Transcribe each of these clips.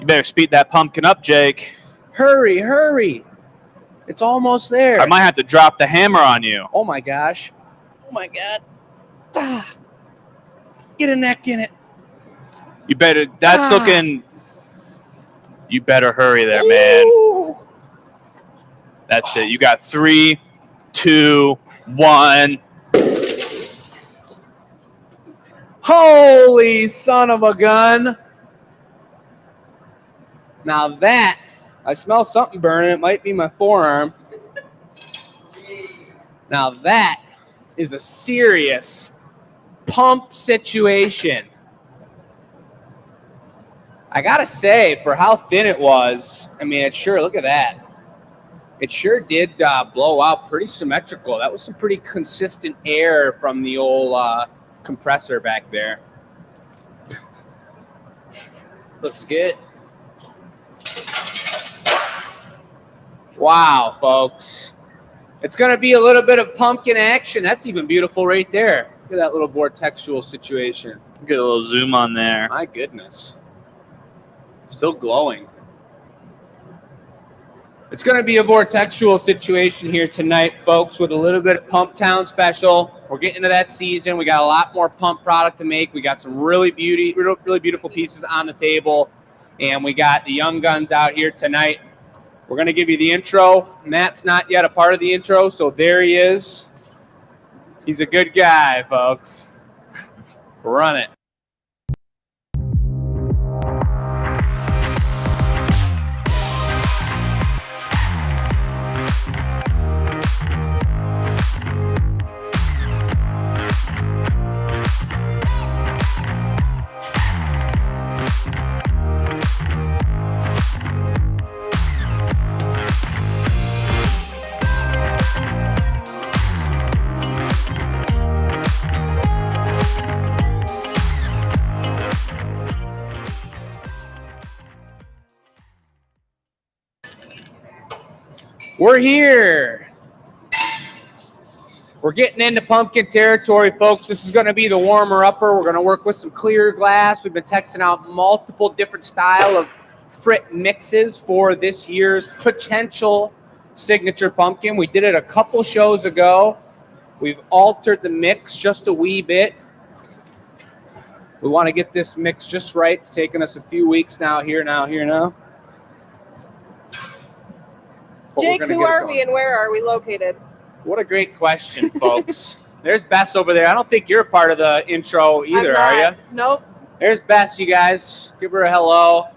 You better speed that pumpkin up, Jake. Hurry, hurry. It's almost there. I might have to drop the hammer on you. Oh, my gosh. Oh, my God. Ah. Get a neck in it. You better, that's looking, you better hurry there, man. Ooh. That's it. You got 3, 2, 1. Holy son of a gun. Now that, I smell something burning. It might be my forearm. Now that is a serious pump situation. I gotta say, for how thin it was, I mean, it sure, look at that. It sure did blow out pretty symmetrical. That was some pretty consistent air from the old compressor back there. Looks good. Wow, folks. It's going to be a little bit of pumpkin action. That's even beautiful right there. Look at that little vortexual situation. Get a little zoom on there. My goodness. Still glowing. It's going to be a vortexual situation here tonight, folks, with a little bit of Pump Town special. We're getting into that season. We got a lot more pump product to make. We got some really beautiful pieces on the table. And we got the young guns out here tonight. We're going to give you the intro. Matt's not yet a part of the intro, so there he is. He's a good guy, folks. Run it. We're here. We're getting into pumpkin territory, folks. This is going to be the warmer-upper. We're going to work with some clear glass. We've been testing out multiple different style of frit mixes for this year's potential signature pumpkin. We did it a couple shows ago. We've altered the mix just a wee bit. We want to get this mix just right. It's taken us a few weeks now. Jake, who are we and where are we located? What a great question, folks. There's Bess over there. I don't think you're a part of the intro either, are you? Nope. There's Bess, you guys. Give her a hello.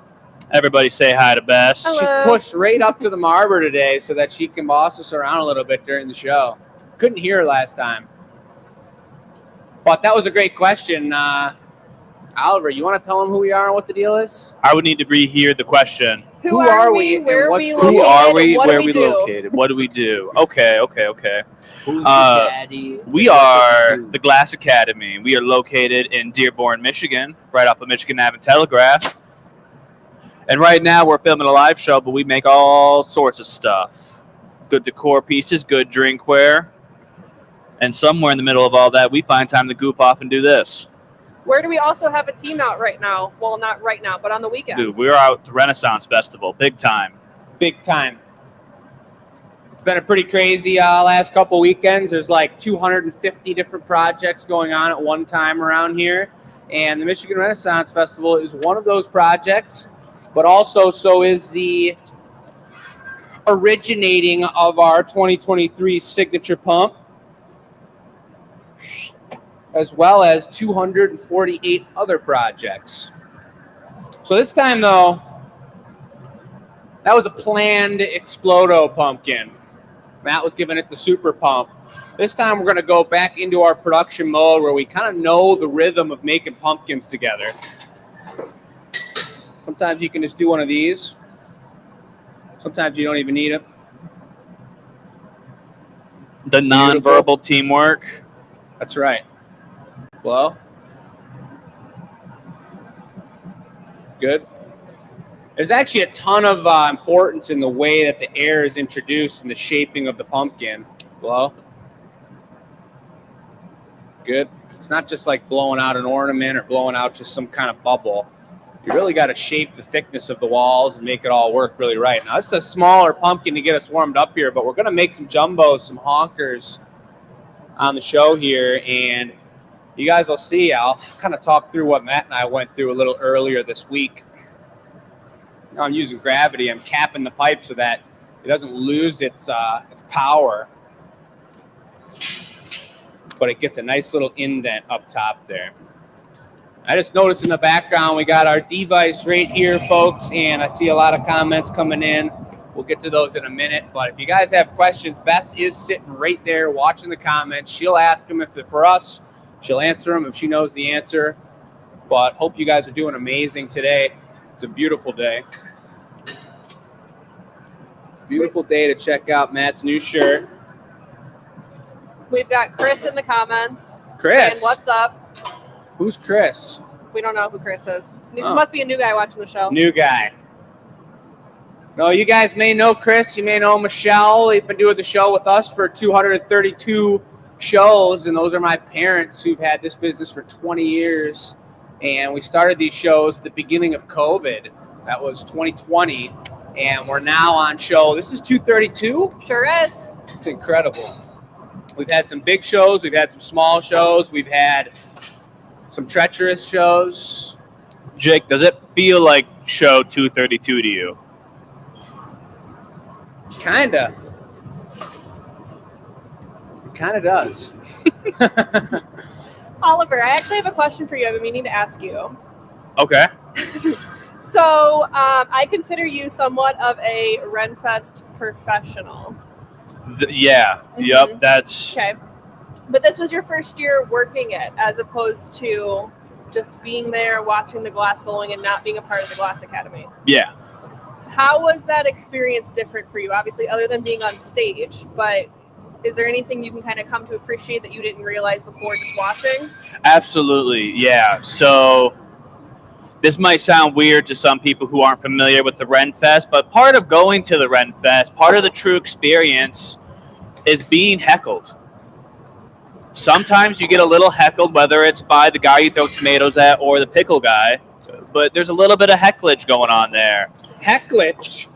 Everybody say hi to Bess. Hello. She's pushed right up to the Marber today so that she can boss us around a little bit during the show. Couldn't hear her last time. But that was a great question. Oliver, you want to tell them who we are and what the deal is? I would need to rehear the question. Who are we? Where are we What's the- Who are we? What Where do we we do? located? What do we do? Okay. Who's your Uh, daddy? We are the Glass Academy. We are located in Dearborn, Michigan, right off of Michigan Ave and Telegraph. And right now we're filming a live show, but we make all sorts of stuff. Good decor pieces, good drinkware. And somewhere in the middle of all that, we find time to goof off and do this. Where do we also have a team out right now? Well, not right now, but on the weekends. Dude, we're out at the Renaissance Festival. Big time. Big time. It's been a pretty crazy last couple weekends. There's like 250 different projects going on at one time around here. And the Michigan Renaissance Festival is one of those projects, but also so is the originating of our 2023 signature pump, as well as 248 other projects. So this time, though, that was a planned Explodo pumpkin. Matt was giving it the super pump. This time we're going to go back into our production mode where we kind of know the rhythm of making pumpkins together. Sometimes you can just do one of these. Sometimes you don't even need it. The nonverbal teamwork. That's right. Well, good. There's actually a ton of importance in the way that the air is introduced in the shaping of the pumpkin. Well, good. It's not just like blowing out an ornament or blowing out just some kind of bubble. you really got to shape the thickness of the walls and make it all work really right. Now, this is a smaller pumpkin to get us warmed up here, but we're going to make some jumbos, some honkers on the show here, and you guys will see. I'll kind of talk through what Matt and I went through a little earlier this week. Now I'm using gravity. I'm capping the pipe so that it doesn't lose its power, but it gets a nice little indent up top there. I just noticed in the background we got our device right here, folks, and I see a lot of comments coming in. We'll get to those in a minute, but if you guys have questions, Bess is sitting right there watching the comments. She'll ask them if they're for us. She'll answer them if she knows the answer, but hope you guys are doing amazing today. It's a beautiful day. Beautiful day to check out Matt's new shirt. We've got Chris in the comments. Chris. Saying, what's up? Who's Chris? We don't know who Chris is. He Oh. must be a new guy watching the show. New guy. No, you guys may know Chris. You may know Michelle. They've been doing the show with us for 232 shows, and those are my parents who've had this business for 20 years. And we started these shows at the beginning of COVID. That was 2020, and we're now on show. This is 232. Sure is. It's incredible. We've had some big shows. We've had some small shows. We've had some treacherous shows. Jake, does it feel like show 232 to you? Kinda. It kinda does. Oliver, I actually have a question for you. I've been meaning to ask you. Okay. So I consider you somewhat of a Renfest professional. Yeah. Mhm. Yep. That's Okay. But this was your first year working it, as opposed to just being there, watching the glass blowing, and not being a part of the Glass Academy. yeah. How was that experience different for you? Obviously, other than being on stage, but is there anything you can kind of come to appreciate that you didn't realize before just watching? Absolutely. Yeah. So this might sound weird to some people who aren't familiar with the Renfest, but part of going to the Renfest, part of the true experience is being heckled. Sometimes you get a little heckled, whether it's by the guy you throw tomatoes at or the pickle guy, but there's a little bit of hecklage going on there. Hecklage.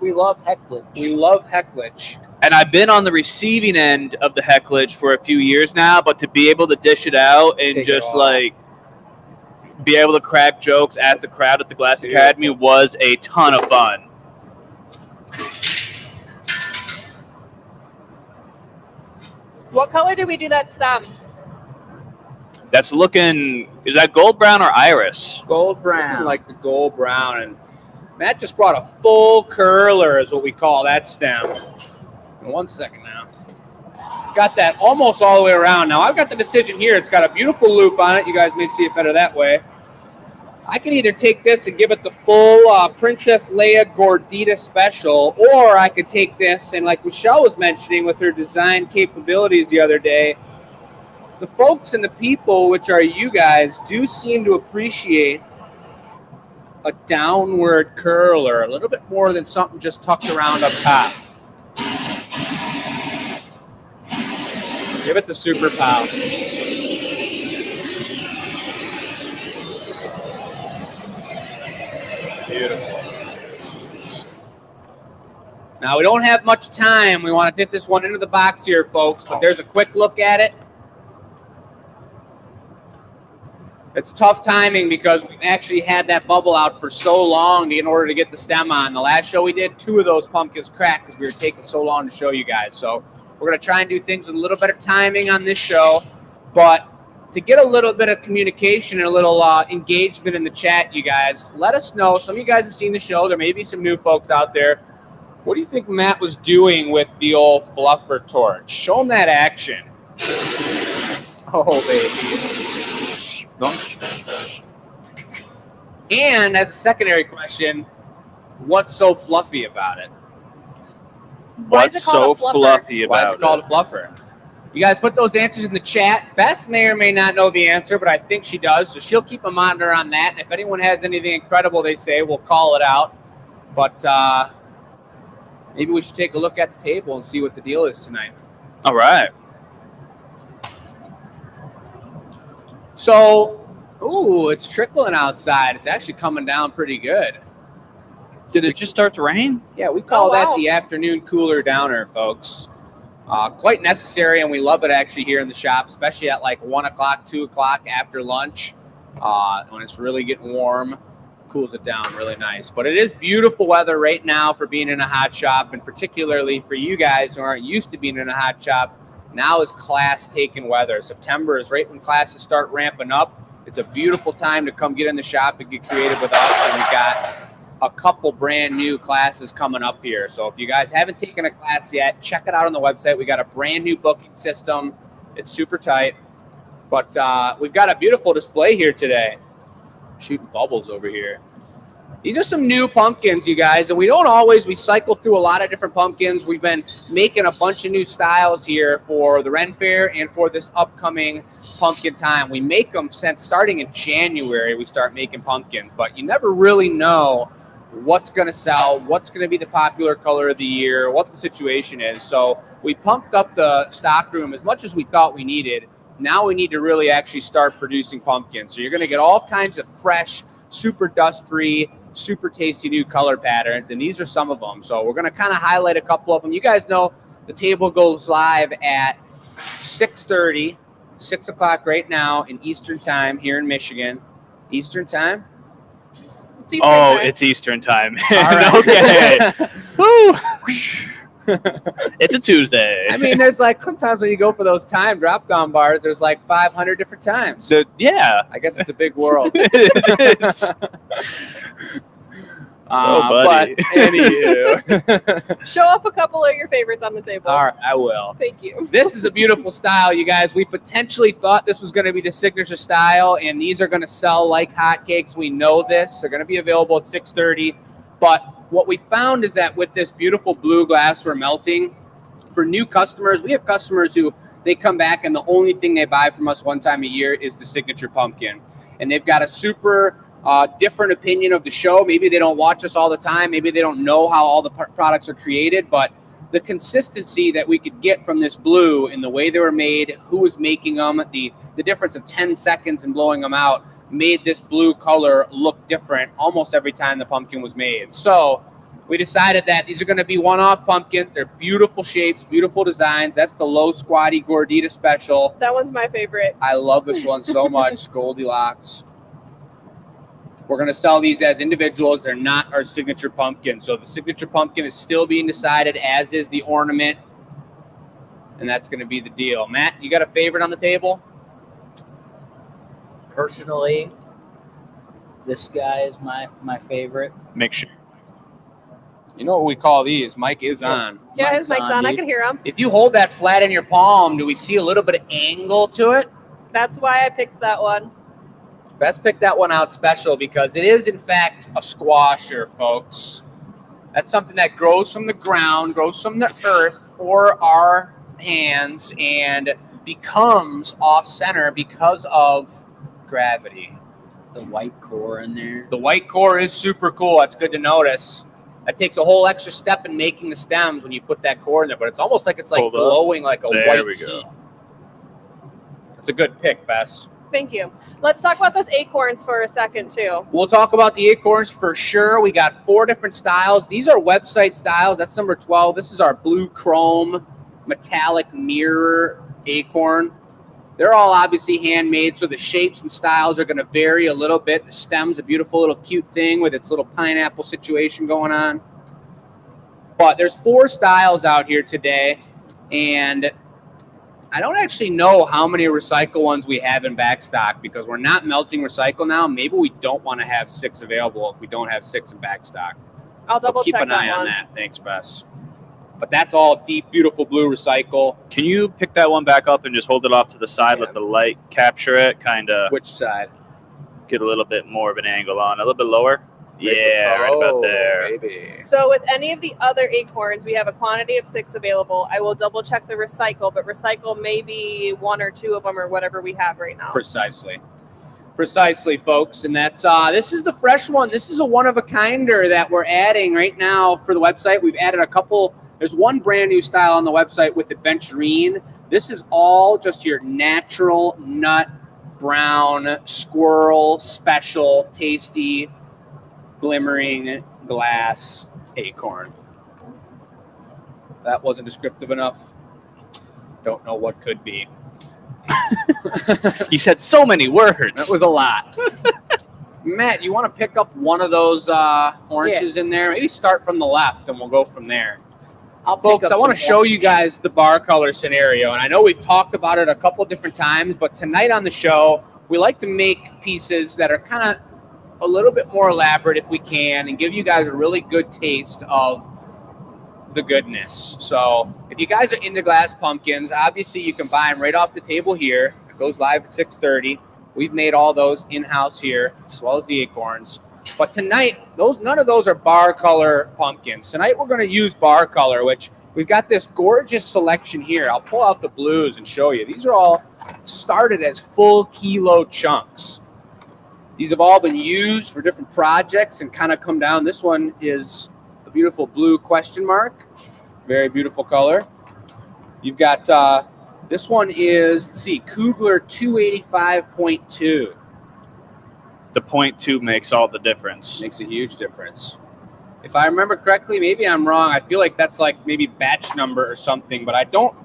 We love hecklage. We love hecklage. And I've been on the receiving end of the hecklage for a few years now, but to be able to dish it out and Take it just all. like be able to crack jokes at the crowd at the Glass Academy was a ton of fun. What color did we do that stem? That's looking, is that gold brown or iris? Gold brown. Something like the gold brown. And Matt just brought a full curler, is what we call that stem. In 1 second now. Got that almost all the way around. Now, I've got the decision here. It's got a beautiful loop on it. You guys may see it better that way. I can either take this and give it the full Princess Leia Gordita special, or I could take this and, like Michelle was mentioning with her design capabilities the other day, the folks and the people, which are you guys, do seem to appreciate a downward curler, a little bit more than something just tucked around up top. Give it the super pow. Beautiful. Now, we don't have much time. We want to get this one into the box here, folks, but there's a quick look at it. It's tough timing because we've actually had that bubble out for so long in order to get the stem on. The last show we did, 2 of those pumpkins cracked because we were taking so long to show you guys. So we're going to try and do things with a little bit of timing on this show, but to get a little bit of communication and a little engagement in the chat, you guys, let us know. Some of you guys have seen the show. There may be some new folks out there. What do you think Matt was doing with the old fluffer torch? Show him that action. Oh, baby. And as a secondary question, what's so fluffy about it? Why is What's it called so a fluffer? fluffy Why is about it called a fluffer? You guys put those answers in the chat. Bess may or may not know the answer, but I think she does, so she'll keep a monitor on that. And if anyone has anything incredible they say, we'll call it out. But maybe we should take a look at the table and see what the deal is tonight. All right. So Ooh, it's trickling outside. It's actually coming down pretty good. Did it just start to rain? Yeah, we call Oh, that wow. the afternoon cooler downer, folks. Quite necessary, and we love it actually here in the shop, especially at like 1 o'clock, 2 o'clock after lunch when it's really getting warm. Cools it down really nice. But it is beautiful weather right now for being in a hot shop, and particularly for you guys who aren't used to being in a hot shop. Now is class-taking weather. September is right when classes start ramping up. It's a beautiful time to come get in the shop and get creative with us, and we've got a couple brand new classes coming up here. So if you guys haven't taken a class yet, check it out on the website. We got a brand new booking system. It's super tight. But we've got a beautiful display here today. Shooting bubbles over here. These are some new pumpkins, you guys, and we cycle through a lot of different pumpkins. We've been making a bunch of new styles here for the Ren Fair and for this upcoming pumpkin time. We make them since starting in January, we start making pumpkins, but you never really know what's going to sell, what's going to be the popular color of the year, what the situation is. So we pumped up the stock room as much as we thought we needed. Now we need to really actually start producing pumpkins. So you're going to get all kinds of fresh, super dust-free, super tasty new color patterns, and these are some of them. So we're going to kind of highlight a couple of them. You guys know the table goes live at 6:30, 6 o'clock right now in Eastern Time here in Michigan. Eastern Time? It's Eastern time. It's Eastern time. All right. Okay. Woo. It's a Tuesday. I mean, there's like sometimes when you go for those time drop-down bars, there's like 500 different times. Yeah. I guess it's a big world. It is. But buddy. anywho. Show up a couple of your favorites on the table. All right, I will. Thank you. This is a beautiful style, you guys. We potentially thought this was going to be the signature style, and these are going to sell like hotcakes. We know this. They're going to be available at 6:30. But what we found is that with this beautiful blue glass we're melting, for new customers, we have customers who they come back and the only thing they buy from us one time a year is the signature pumpkin. And they've got a super different opinion of the show. Maybe they don't watch us all the time. Maybe they don't know how all the products are created, but the consistency that we could get from this blue in the way they were made, who was making them, the difference of 10 seconds in blowing them out made this blue color look different almost every time the pumpkin was made. So we decided that these are going to be one-off pumpkins. They're beautiful shapes, beautiful designs. That's the Low Squatty Gordita Special. That one's my favorite. I love this one so much. Goldilocks. We're going to sell these as individuals. They're not our signature pumpkin. So the signature pumpkin is still being decided, as is the ornament. And that's going to be the deal. Matt, you got a favorite on the table? Personally, this guy is my favorite. Make sure. You know what we call these? Mike is on. Yeah, his mic's on. I dude. can hear him. If you hold that flat in your palm, do we see a little bit of angle to it? That's why I picked that one. Best pick that one out special because it is, in fact, a squasher, folks. That's something that grows from the ground, grows from the earth or our hands, and becomes off-center because of gravity. The white core in there. The white core is super cool. That's good to notice. That takes a whole extra step in making the stems when you put that core in there, but it's almost like it's like Hold up. glowing like a There white we go. heat. It's a good pick, Bess. Thank you. Let's talk about those acorns for a second, too. We'll talk about the acorns for sure. We got 4 different styles. These are website styles. That's number 12. This is our blue chrome metallic mirror acorn. They're all obviously handmade, so the shapes and styles are going to vary a little bit. The stem's a beautiful little cute thing with its little pineapple situation going on. But there's 4 styles out here today, and I don't actually know how many recycle ones we have in backstock because we're not melting recycle now. Maybe we don't want to have 6 available if we don't have 6 in backstock. I'll double Keep check an eye that on one. that. Thanks, Bess. But that's all deep, beautiful blue recycle. Can you pick that one back up and just hold it off to the side, Yeah. let the light capture it, kind of Which side? get a little bit more of an angle on, a little bit lower? Yeah, right about there. Baby. So with any of the other acorns, we have a quantity of 6 available. I will double check the recycle, but recycle may be 1 or 2 of them or whatever we have right now. Precisely, folks. And that's this is the fresh one. This is a one-of-a-kinder that we're adding right now for the website. We've added a couple. There's one brand new style on the website with Adventurine. This is all just your natural nut brown squirrel special tasty glimmering glass acorn. That wasn't descriptive enough. Don't know what could be. You said so many words. That was a lot. Matt, you want to pick up one of those oranges in there? Maybe start from the left and we'll go from there. Folks, I want to show you guys the bar color scenario. And I know we've talked about it a couple different times, but tonight on the show, we like to make pieces that are kind of a little bit more elaborate if we can and give you guys a really good taste of the goodness. So if you guys are into glass pumpkins, obviously you can buy them right off the table here. It goes live at 6:30. We've made all those in-house here, as well as the acorns. But tonight, none of those are bar color pumpkins. Tonight we're going to use bar color, which we've got this gorgeous selection here. I'll pull out the blues and show you. These are all started as full kilo chunks. These have all been used for different projects and kind of come down. This one is a beautiful blue question mark. Very beautiful color. You've got, this one is, let's see, Kugler 285.2. The 0.2 makes all the difference. Makes a huge difference. If I remember correctly, maybe I'm wrong. I feel like that's like maybe batch number or something, but I don't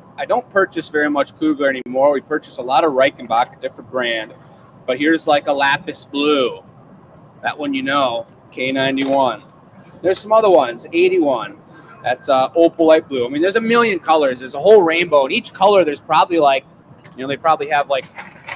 purchase very much Kugler anymore. We purchase a lot of Reichenbach, a different brand. But here's like a lapis blue. That one you know, K91. There's some other ones, 81. That's opal light blue. I mean, there's a million colors. There's a whole rainbow. And each color, there's probably like, they probably have like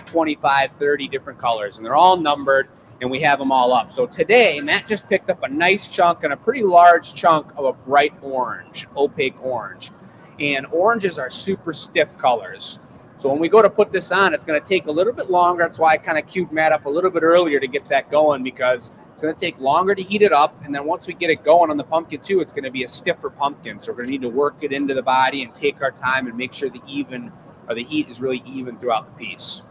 25, 30 different colors. And they're all numbered, and we have them all up. So today, Matt just picked up a nice chunk and a pretty large chunk of a bright orange, opaque orange. And oranges are super stiff colors. So when we go to put this on, it's going to take a little bit longer. That's why I kind of queued Matt up a little bit earlier to get that going, because it's going to take longer to heat it up. And then once we get it going on the pumpkin too, it's going to be a stiffer pumpkin. So we're going to need to work it into the body and take our time and make sure the heat is really even throughout the piece.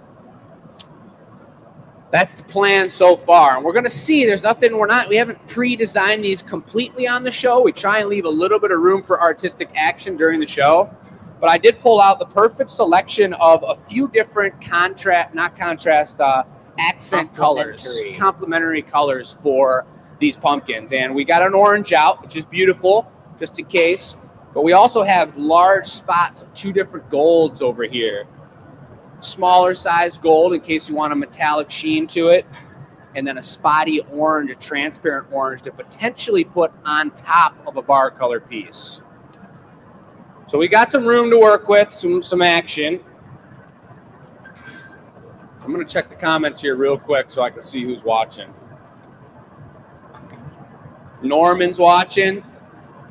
That's the plan so far. And we're going to see there's nothing, we haven't pre-designed these completely on the show. We try and leave a little bit of room for artistic action during the show. But I did pull out the perfect selection of a few different accent colors, complementary colors for these pumpkins. And we got an orange out, which is beautiful, just in case. But we also have large spots of two different golds over here. Smaller size gold in case you want a metallic sheen to it. And then a spotty orange, a transparent orange to potentially put on top of a bar color piece. So we got some room to work with, some action. I'm going to check the comments here real quick so I can see who's watching. Norman's watching.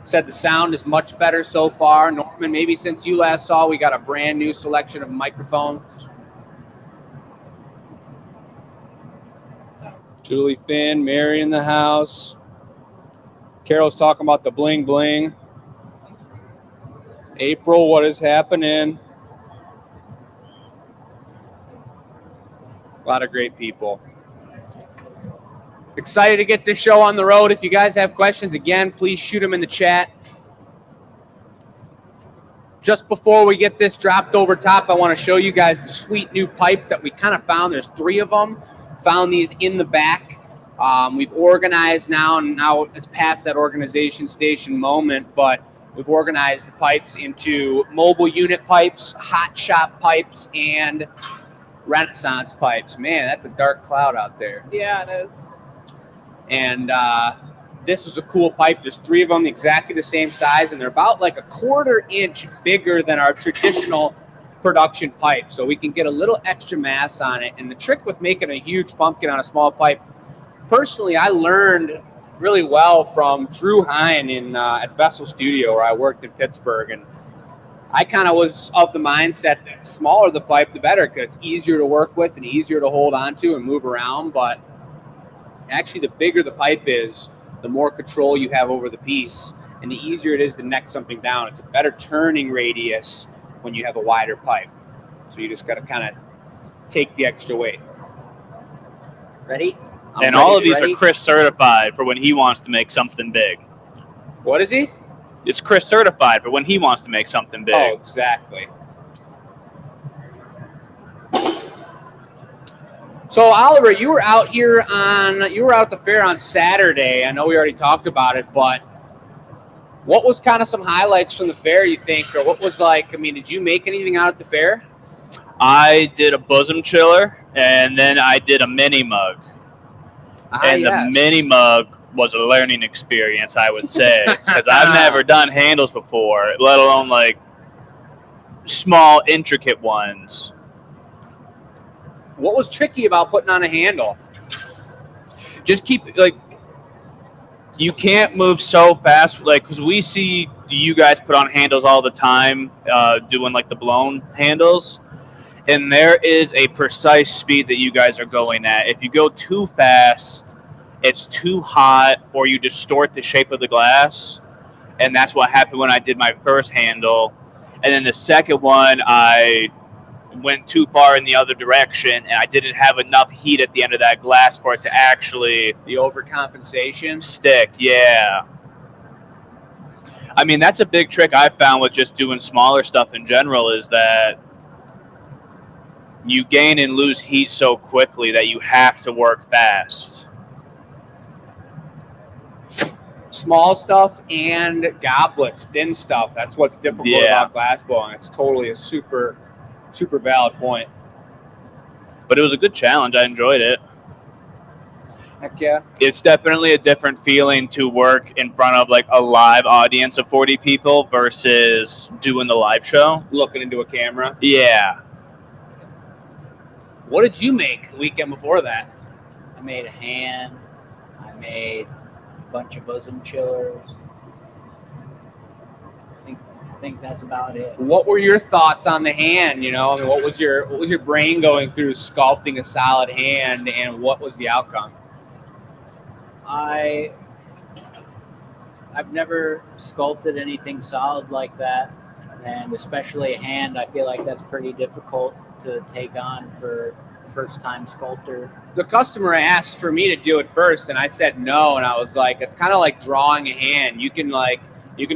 Said the sound is much better so far. Norman, maybe since you last saw, we got a brand new selection of microphones. Julie Finn, Mary in the house. Carol's talking about the bling bling. April, what is happening? A lot of great people. Excited to get this show on the road. If you guys have questions, again, please shoot them in the chat. Just before we get this dropped over top, I want to show you guys the sweet new pipe that we kind of found. There's 3 of them. Found these in the back. We've organized now, and now it's past that organization station moment, but we've organized the pipes into mobile unit pipes, hot shop pipes, and Renaissance pipes. Man, that's a dark cloud out there. Yeah, it is. And this is a cool pipe. There's 3 of them exactly the same size, and they're about like a 1/4 inch bigger than our traditional production pipe. So we can get a little extra mass on it. And the trick with making a huge pumpkin on a small pipe, personally, I learned really well from Drew Hine at Vessel Studio, where I worked in Pittsburgh. And I kind of was of the mindset that the smaller the pipe, the better, because it's easier to work with and easier to hold onto and move around. But actually, the bigger the pipe is, the more control you have over the piece, and the easier it is to neck something down. It's a better turning radius when you have a wider pipe. So you just got to kind of take the extra weight. Ready? And all of these are Chris certified for when he wants to make something big. What is he? It's Chris certified for when he wants to make something big. Oh, exactly. So Oliver, you were out at the fair on Saturday. I know we already talked about it, but what was kind of some highlights from the fair, you think, or what was like? I mean, did you make anything out at the fair? I did a bosom chiller, and then I did a mini mug. And the mini mug was a learning experience, I would say, because I've never done handles before, let alone like small, intricate ones. What was tricky about putting on a handle? Just keep like you can't move so fast, like because we see you guys put on handles all the time, doing like the blown handles, and there is a precise speed that you guys are going at. If you go too fast, it's too hot, or you distort the shape of the glass, and that's what happened when I did my first handle. And then the second one, I went too far in the other direction, and I didn't have enough heat at the end of that glass for it to actually the overcompensation stick. Yeah. I mean, that's a big trick I found with just doing smaller stuff in general, is that you gain and lose heat so quickly that you have to work fast. Small stuff and goblets, thin stuff. That's what's difficult about glass blowing. It's totally a super valid point. But it was a good challenge. I enjoyed it. Heck yeah. It's definitely a different feeling to work in front of like a live audience of 40 people versus doing the live show. Looking into a camera. Yeah. What did you make the weekend before that? I made a hand. I made a bunch of bosom chillers. I think that's about it. What were your thoughts on the hand? You know, I mean, what was your brain going through sculpting a solid hand, and what was the outcome? I've never sculpted anything solid like that, and especially a hand. I feel like that's pretty difficult to take on for a first-time sculptor. The customer asked for me to do it first, and I said no, and I was like, it's kind of like drawing a hand. You can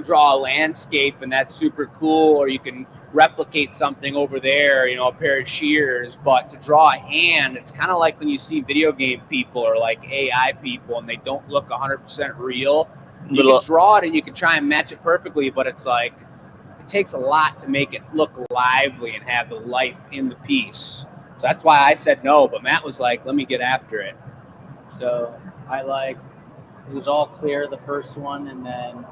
draw a landscape, and that's super cool, or you can replicate something over there, you know, a pair of shears. But to draw a hand, it's kind of like when you see video game people or like AI people, and they don't look 100% real. You can draw it, and you can try and match it perfectly, but it's like it takes a lot to make it look lively and have the life in the piece. So that's why I said no, but Matt was like, let me get after it. So it was all clear, the first one, and then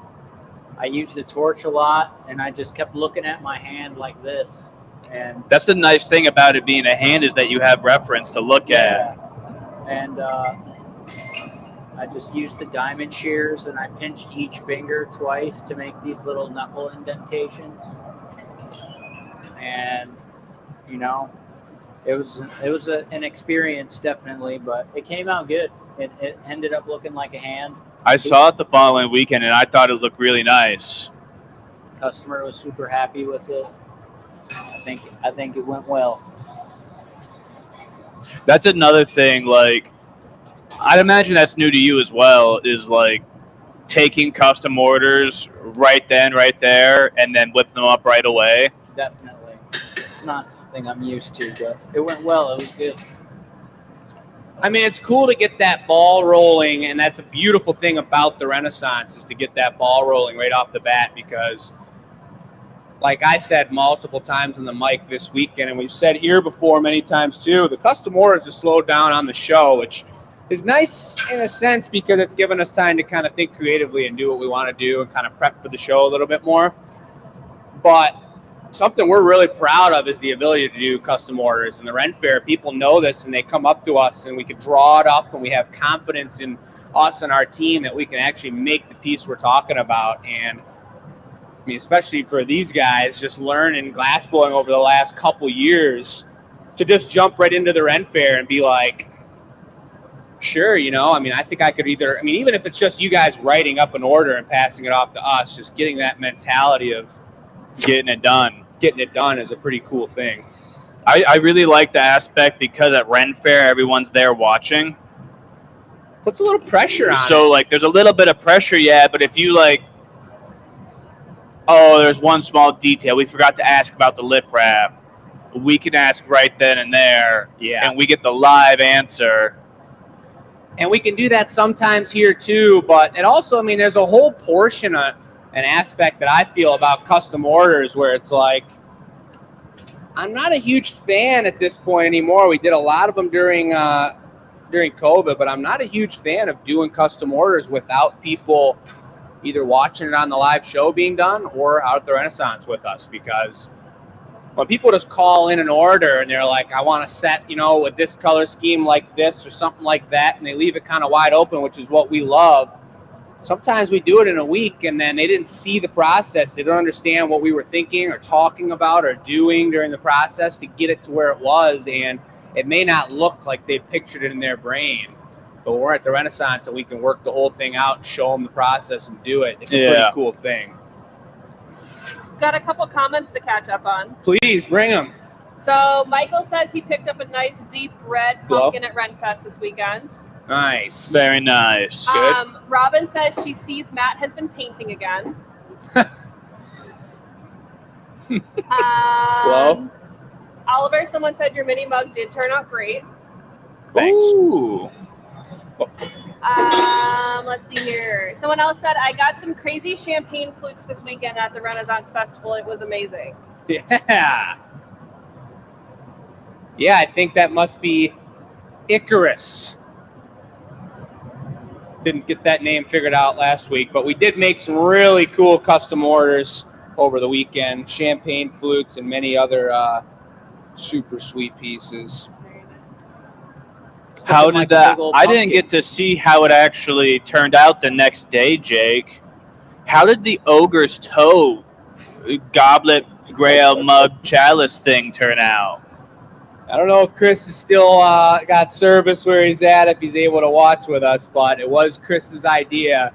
I used the torch a lot, and I just kept looking at my hand like this. And that's the nice thing about it being a hand, is that you have reference to look at. And I just used the diamond shears, and I pinched each finger twice to make these little knuckle indentations. And, you know, it was an experience, definitely, but it came out good. It ended up looking like a hand. I saw it the following weekend, and I thought it looked really nice. Customer was super happy with it. I think it went well. That's another thing, like, I'd imagine that's new to you as well, is like taking custom orders right then, right there, and then whip them up right away. Definitely. It's not something I'm used to, but it went well. It was good. I mean, it's cool to get that ball rolling, and that's a beautiful thing about the Renaissance, is to get that ball rolling right off the bat, because like I said multiple times on the mic this weekend, and we've said here before many times too, the custom orders have slowed down on the show, which is nice in a sense because it's given us time to kind of think creatively and do what we want to do and kind of prep for the show a little bit more. But something we're really proud of is the ability to do custom orders. And the Ren Fair, people know this, and they come up to us, and we can draw it up, and we have confidence in us and our team that we can actually make the piece we're talking about. And I mean, especially for these guys, just learning glass blowing over the last couple years, to just jump right into the Ren Fair and be like, sure, you know, I mean, I think I could either, I mean, even if it's just you guys writing up an order and passing it off to us, just getting that mentality of getting it done is a pretty cool thing. I really like the aspect because at Ren Fair, everyone's there watching. Puts a little pressure on So, it. like, there's a little bit of pressure, yeah, but if you, like, oh, there's one small detail. We forgot to ask about the lip wrap. we can ask right then and there, Yeah. and we get the live answer. And we can do that sometimes here too, but it also, I mean, there's a whole portion of an aspect that I feel about custom orders where it's like, I'm not a huge fan at this point anymore. We did a lot of them during COVID, but I'm not a huge fan of doing custom orders without people either watching it on the live show being done or out at the Renaissance with us, because when people just call in an order and they're like, I want to set, with this color scheme like this or something like that, and they leave it kind of wide open, which is what we love. Sometimes we do it in a week and then they didn't see the process. They don't understand what we were thinking or talking about or doing during the process to get it to where it was. And it may not look like they pictured it in their brain, but we're at the Renaissance and we can work the whole thing out and show them the process and do it. It's a pretty cool thing. Got a couple comments to catch up on. Please bring them. So Michael says he picked up a nice deep red pumpkin at Renfest this weekend. Nice. Very nice. Good. Robin says she sees Matt has been painting again. Hello? Oliver, someone said your mini mug did turn out great. Thanks. Ooh. Let's see here. Someone else said, I got some crazy champagne flutes this weekend at the Renaissance Festival. It was amazing. Yeah. Yeah, I think that must be Icarus. Didn't get that name figured out last week, but we did make some really cool custom orders over the weekend. Champagne flutes and many other super sweet pieces. How Looking did like a that? big old I didn't pumpkin. get to see how it actually turned out the next day, Jake. How did the ogre's toe goblet, grail, mug, chalice thing turn out? I don't know if Chris is still got service where he's at, if he's able to watch with us, but it was Chris's idea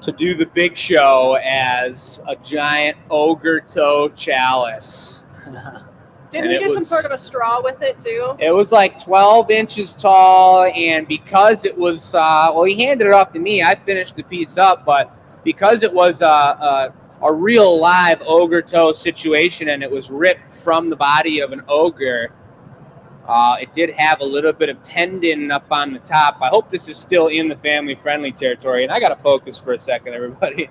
to do the big show as a giant ogre toe chalice. Didn't And you it do some was- sort of a straw with it too? It was like 12 inches tall, and because it was, he handed it off to me. I finished the piece up, but because it was a real live ogre toe situation and it was ripped from the body of an ogre, it did have a little bit of tendon up on the top. I hope this is still in the family-friendly territory, and I got to focus for a second, everybody.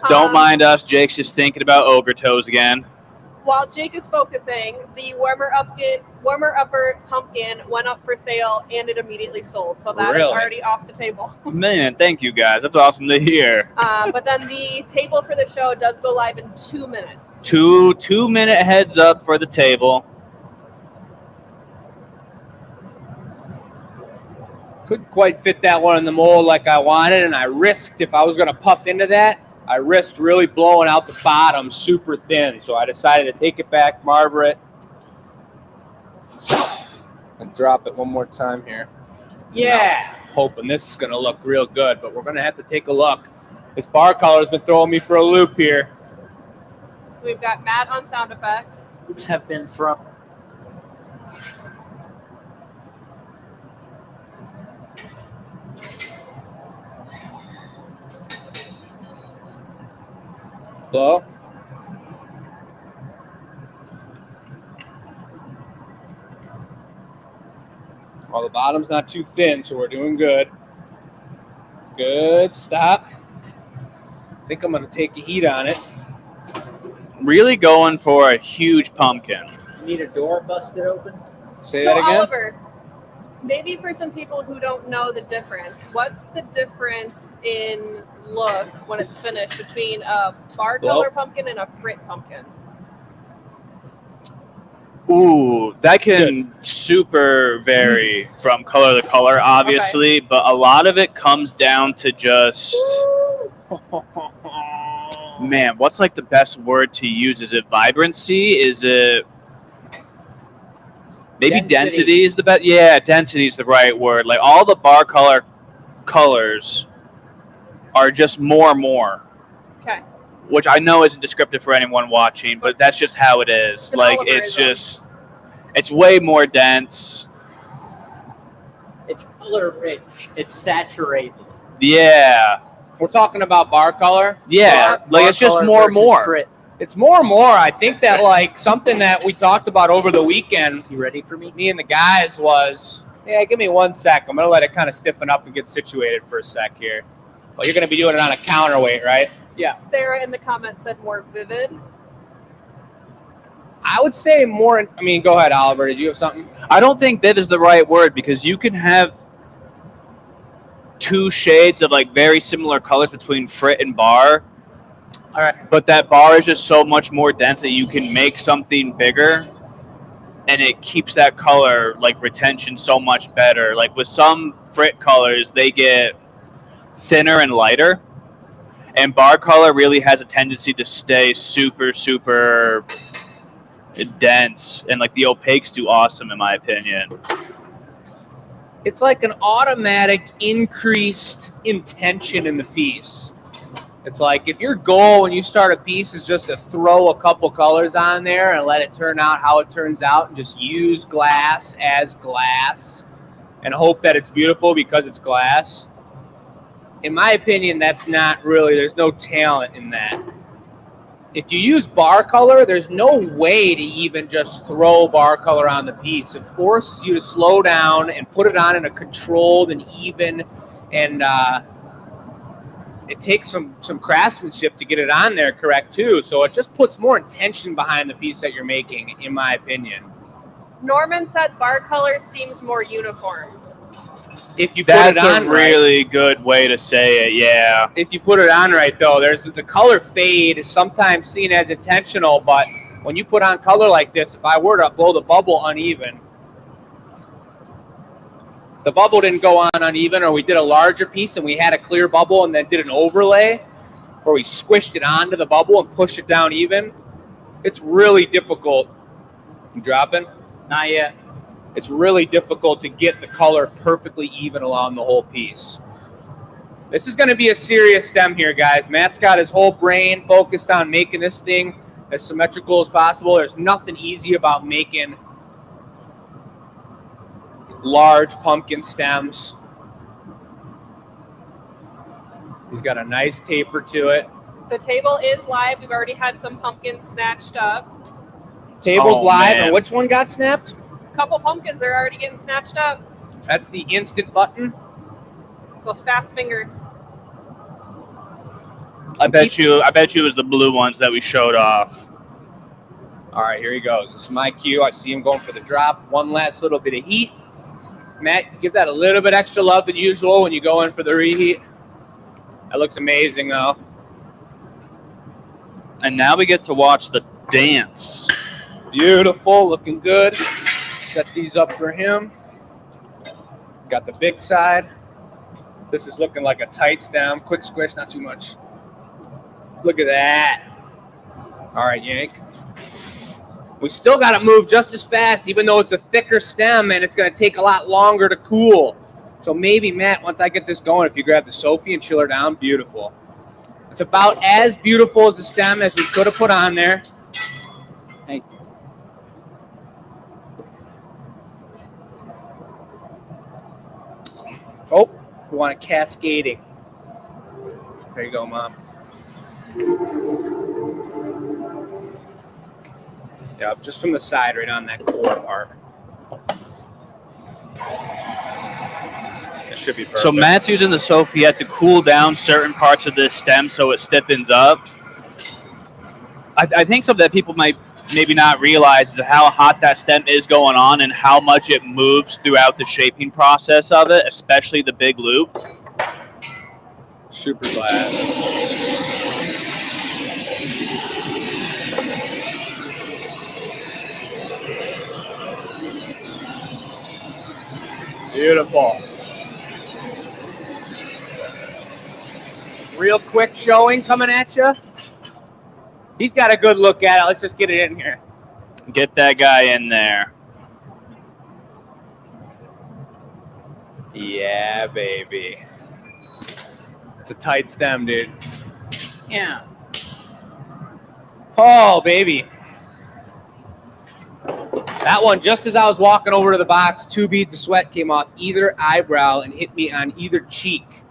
Don't mind us. Jake's just thinking about ogre toes again. While Jake is focusing, the warmer upper pumpkin went up for sale and it immediately sold. So that is Really? already off the table. Man, thank you guys. That's awesome to hear. But then the table for the show does go live in 2 minutes. 2-minute heads up for the table. Couldn't quite fit that one in the mold like I wanted, and I risked, if I was going to puff into that, I risked really blowing out the bottom super thin. So I decided to take it back, marble it, and drop it one more time here. Yeah. Hoping this is going to look real good, but we're going to have to take a look. This bar color has been throwing me for a loop here. We've got Matt on sound effects. Hoops have been thrown. Hello? Well, the bottom's not too thin, so we're doing good. Good. Stop. I think I'm going to take a heat on it. Really going for a huge pumpkin. Need a door busted open? Say So that again. Oliver, maybe for some people who don't know the difference, what's the difference in look when it's finished between a bar color pumpkin and a frit pumpkin? Ooh, that can super vary from color to color, obviously, but a lot of it comes down to just, man, what's like the best word to use? Is it vibrancy? Is it maybe density is the best? Yeah, density is the right word. Like all the bar color colors are just more and more. Okay. Which I know isn't descriptive for anyone watching, but that's just how it is. It's an Like, Oliverism. it's just, it's way more dense. It's color rich. It's saturated. Yeah. We're talking about bar color. Yeah. Bar Like, it's just color more and versus more. frit. It's more and more. I think that like something that we talked about over the weekend, You ready for me? me and the guys, was, yeah, give me 1 sec. I'm going to let it kind of stiffen up and get situated for a sec here. Well, you're going to be doing it on a counterweight, right? Yeah. Sarah in the comments said more vivid. I would say more. I mean, go ahead, Oliver. Did you have something? I don't think that is the right word because you can have 2 shades of like very similar colors between frit and bar. All right. But that bar is just so much more dense that you can make something bigger and it keeps that color like retention so much better. Like with some frit colors, they get thinner and lighter. And bar color really has a tendency to stay super, super dense. And like the opaques do awesome in my opinion. It's like an automatic increased intention in the piece. It's like if your goal when you start a piece is just to throw a couple colors on there and let it turn out how it turns out and just use glass as glass and hope that it's beautiful because it's glass. In my opinion, that's not really, there's no talent in that. If you use bar color, there's no way to even just throw bar color on the piece. It forces you to slow down and put it on in a controlled and even, and it takes some craftsmanship to get it on there correct too. So it just puts more intention behind the piece that you're making, in my opinion. Norman said bar color seems more uniform. If you put That's it on a really good way to say it, yeah. If you put it on right, though, there's the color fade is sometimes seen as intentional, but when you put on color like this, if I were to blow the bubble uneven, the bubble didn't go on uneven, or we did a larger piece and we had a clear bubble and then did an overlay where we squished it onto the bubble and pushed it down even, it's really difficult. You dropping? Not yet. It's really difficult to get the color perfectly even along the whole piece. This is going to be a serious stem here, guys. Matt's got his whole brain focused on making this thing as symmetrical as possible. There's nothing easy about making large pumpkin stems. He's got a nice taper to it. The table is live. We've already had some pumpkins snatched up. Table's Oh, live, man. and which one got snapped? A couple pumpkins are already getting snatched up. That's the instant button. Those fast fingers. I bet you it was the blue ones that we showed off. All right, here he goes. This is my cue. I see him going for the drop. One last little bit of heat. Matt, give that a little bit extra love than usual when you go in for the reheat. That looks amazing, though. And now we get to watch the dance. Beautiful, looking good. Set these up for him. Got the big side. This is looking like a tight stem. Quick squish, not too much. Look at that. All right, Yank. We still got to move just as fast, even though it's a thicker stem and it's going to take a lot longer to cool. So maybe, Matt, once I get this going, if you grab the Sophie and chill her down, beautiful. It's about as beautiful as the stem as we could have put on there. Hey. Oh, we want it cascading. There you go, Mom. Yeah, just from the side, right on that core part. It should be perfect. So Matt's using the Sophie to cool down certain parts of this stem so it stiffens up. I think something that people might maybe not realize is how hot that stem is going on and how much it moves throughout the shaping process of it, especially the big loop. Super glass. Beautiful. Real quick showing coming at you. He's got a good look at it. Let's just get it in here. Get that guy in there. Yeah, baby. It's a tight stem, dude. Yeah. Oh, baby. That one, just as I was walking over to the box, 2 beads of sweat came off either eyebrow and hit me on either cheek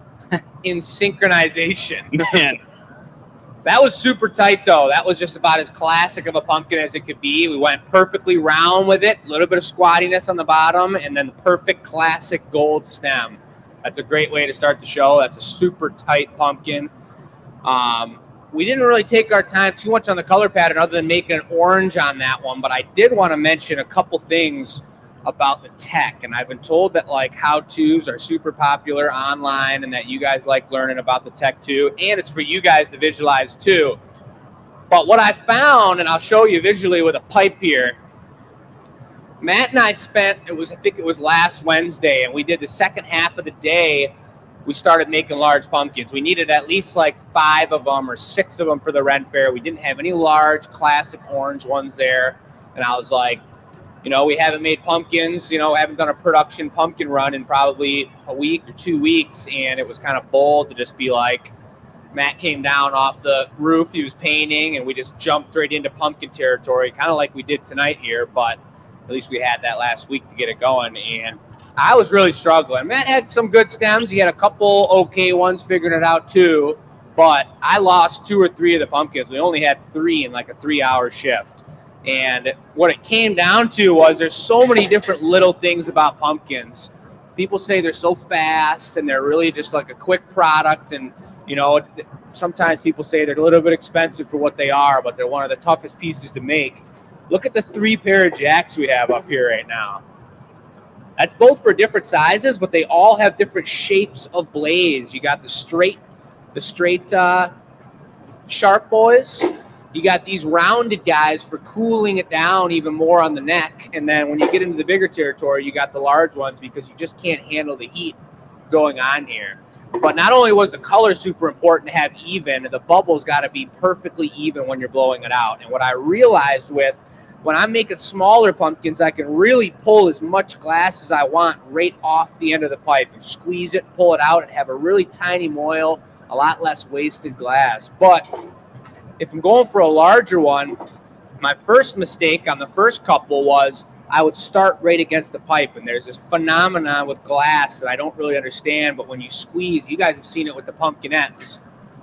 in synchronization. Man, That was super tight, though. That was just about as classic of a pumpkin as it could be. We went perfectly round with it, a little bit of squattiness on the bottom, and then the perfect classic gold stem. That's a great way to start the show. That's a super tight pumpkin. We didn't really take our time too much on the color pattern other than making an orange on that one, but I did want to mention a couple things about the tech. And I've been told that like how-tos are super popular online and that you guys like learning about the tech too, and it's for you guys to visualize too. But what I found, and I'll show you visually with a pipe here, Matt and I spent, I think it was last Wednesday, and we did the second half of the day. We started making large pumpkins. We needed at least like 5 of them or 6 of them for the Ren Fair. We didn't have any large classic orange ones there. And I was like, we haven't made pumpkins, haven't done a production pumpkin run in probably a week or 2 weeks. And it was kind of bold to just be like, Matt came down off the roof, he was painting, and we just jumped right into pumpkin territory, kind of like we did tonight here, but at least we had that last week to get it going. And I was really struggling. Matt had some good stems. He had a couple okay ones figuring it out too, but I lost 2 or 3 of the pumpkins. We only had 3 in like a 3-hour shift. And what it came down to was there's so many different little things about pumpkins. People say they're so fast and they're really just like a quick product. And, sometimes people say they're a little bit expensive for what they are, but they're one of the toughest pieces to make. Look at the 3 pair of jacks we have up here right now. That's both for different sizes, but they all have different shapes of blades. You got the straight sharp boys. You got these rounded guys for cooling it down even more on the neck. And then when you get into the bigger territory, you got the large ones because you just can't handle the heat going on here. But not only was the color super important to have even, the bubbles got to be perfectly even when you're blowing it out. And what I realized when I'm making smaller pumpkins, I can really pull as much glass as I want right off the end of the pipe and squeeze it, pull it out, and have a really tiny moil, a lot less wasted glass. But if I'm going for a larger one, my first mistake on the first couple was I would start right against the pipe, and there's this phenomenon with glass that I don't really understand, but when you squeeze, you guys have seen it with the pumpkinettes.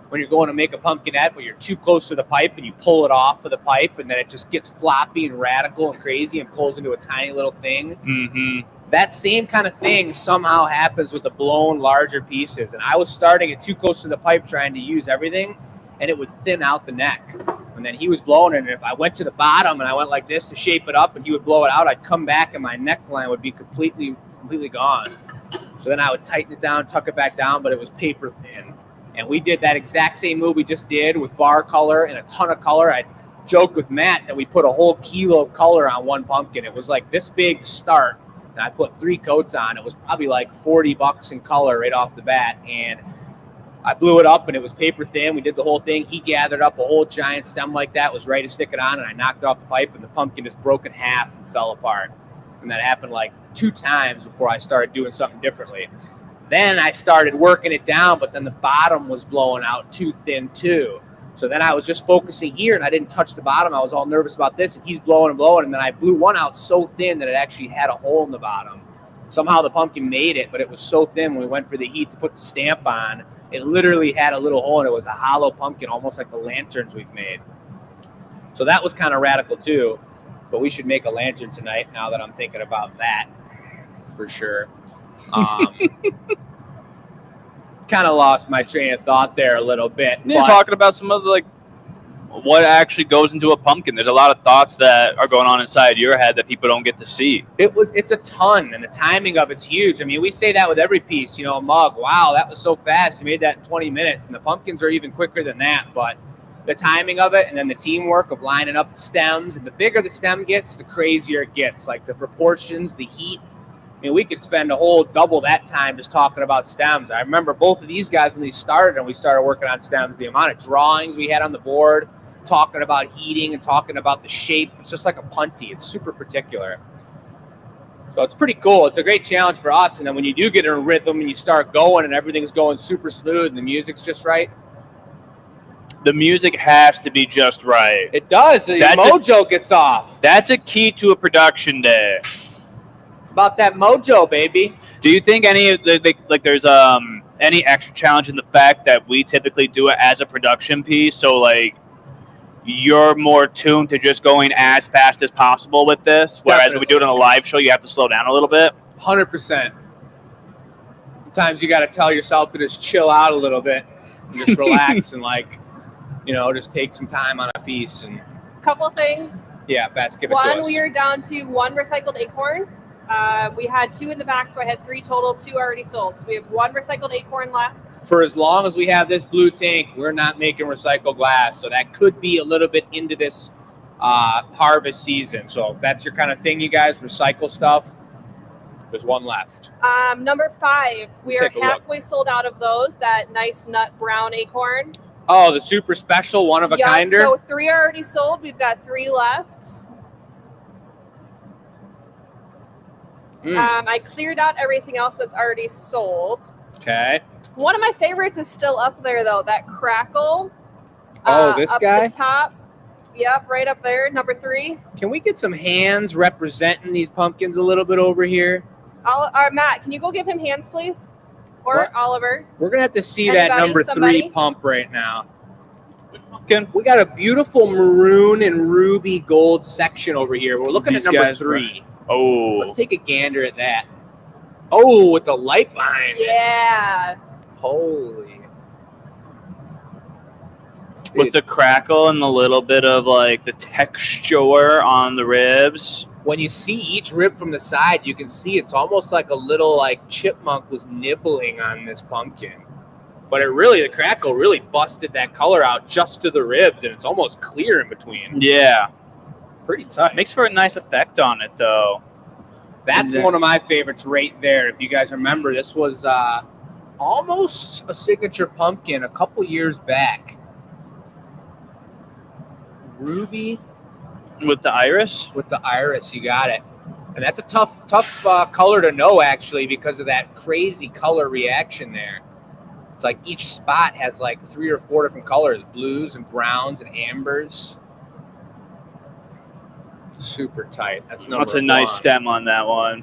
When you're going to make a pumpkinette, but you're too close to the pipe and you pull it off of the pipe, and then it just gets floppy and radical and crazy and pulls into a tiny little thing. Mm-hmm. That same kind of thing somehow happens with the blown larger pieces. And I was starting it too close to the pipe trying to use everything, and it would thin out the neck. And then he was blowing it, and if I went to the bottom and I went like this to shape it up and he would blow it out, I'd come back and my neckline would be completely gone. So then I would tighten it down, tuck it back down, but it was paper thin. And we did that exact same move we just did with bar color and a ton of color. I joked with Matt that we put a whole kilo of color on one pumpkin. It was like this big to start, and I put 3 coats on. It was probably like $40 in color right off the bat. And I blew it up, and it was paper thin. We did the whole thing. He gathered up a whole giant stem like that, was ready to stick it on, and I knocked it off the pipe, and the pumpkin just broke in half and fell apart. And that happened like 2 times before I started doing something differently. Then I started working it down, but then the bottom was blowing out too thin too. So then I was just focusing here, and I didn't touch the bottom. I was all nervous about this, and he's blowing and blowing, and then I blew one out so thin that it actually had a hole in the bottom. Somehow the pumpkin made it, but it was so thin when we went for the heat to put the stamp on, it literally had a little hole, and it was a hollow pumpkin, almost like the lanterns we've made. So that was kind of radical too, but we should make a lantern tonight now that I'm thinking about that for sure. Kind of lost my train of thought there a little bit. You're talking about some of the, what actually goes into a pumpkin. There's a lot of thoughts that are going on inside your head that people don't get to see. It's a ton, and the timing of it's huge. I mean, we say that with every piece, a mug. Wow, that was so fast. You made that in 20 minutes, and the pumpkins are even quicker than that. But the timing of it, and then the teamwork of lining up the stems, and the bigger the stem gets, the crazier it gets. Like the proportions, the heat. I mean, we could spend a whole double that time just talking about stems. I remember both of these guys when they started and we started working on stems, the amount of drawings we had on the board, talking about heating and talking about the shape. It's just like a punty. It's super particular. So it's pretty cool. It's a great challenge for us. And then when you do get in a rhythm and you start going and everything's going super smooth and the music's just right. The music has to be just right. It does. The mojo gets off. That's a key to a production day. About that mojo, baby. Do you think any of there's any extra challenge in the fact that we typically do it as a production piece. So like you're more tuned to just going as fast as possible with this, whereas when we do it on a live show, you have to slow down a little bit. 100%. Sometimes you got to tell yourself to just chill out a little bit, and just relax, and like, you know, just take some time on a piece. And Couple things. yeah, Bess, give it to us. One, we are down to 1 recycled acorn. We had 2 in the back, so I had 3 total. 2 already sold. So we have 1 recycled acorn left. For as long as we have this blue tank, we're not making recycled glass. So that could be a little bit into this harvest season. So if that's your kind of thing, you guys, recycle stuff, there's 1 left. Number 5, we are Take a look. halfway sold out of those. That nice nut brown acorn. Oh, the super special, one of a Yup, kinder. So 3 are already sold. We've got 3 left. I cleared out everything else that's already sold. Okay. One of my favorites is still up there, though. That crackle. Oh, this up guy? the top. Yep, right up there. Number 3. Can we get some hands representing these pumpkins a little bit over here? Matt, can you go give him hands, please? Or What? Oliver. We're going to have to see that Anybody? number 3 Somebody? pump right now. Which pumpkin? We got a beautiful maroon and ruby gold section over here. We're looking These at number guys 3. Oh, Let's take a gander at that. Oh, with the light behind it. Yeah. Holy. with the crackle and a little bit of like the texture on the ribs. When you see each rib from the side, you can see it's almost like a little like chipmunk was nibbling on this pumpkin. But it really, the crackle really busted that color out just to the ribs, and it's almost clear in between. Yeah. Pretty tight. Makes for a nice effect on it, though. That's one of my favorites right there. If you guys remember, this was almost a signature pumpkin a couple years back. Ruby With the iris? with the iris, you got it. And that's a tough color to know, actually, because of that crazy color reaction there. It's like each spot has like 3 or 4 different colors, blues and browns and ambers. Super tight. That's number That's a nice 1. stem on that one.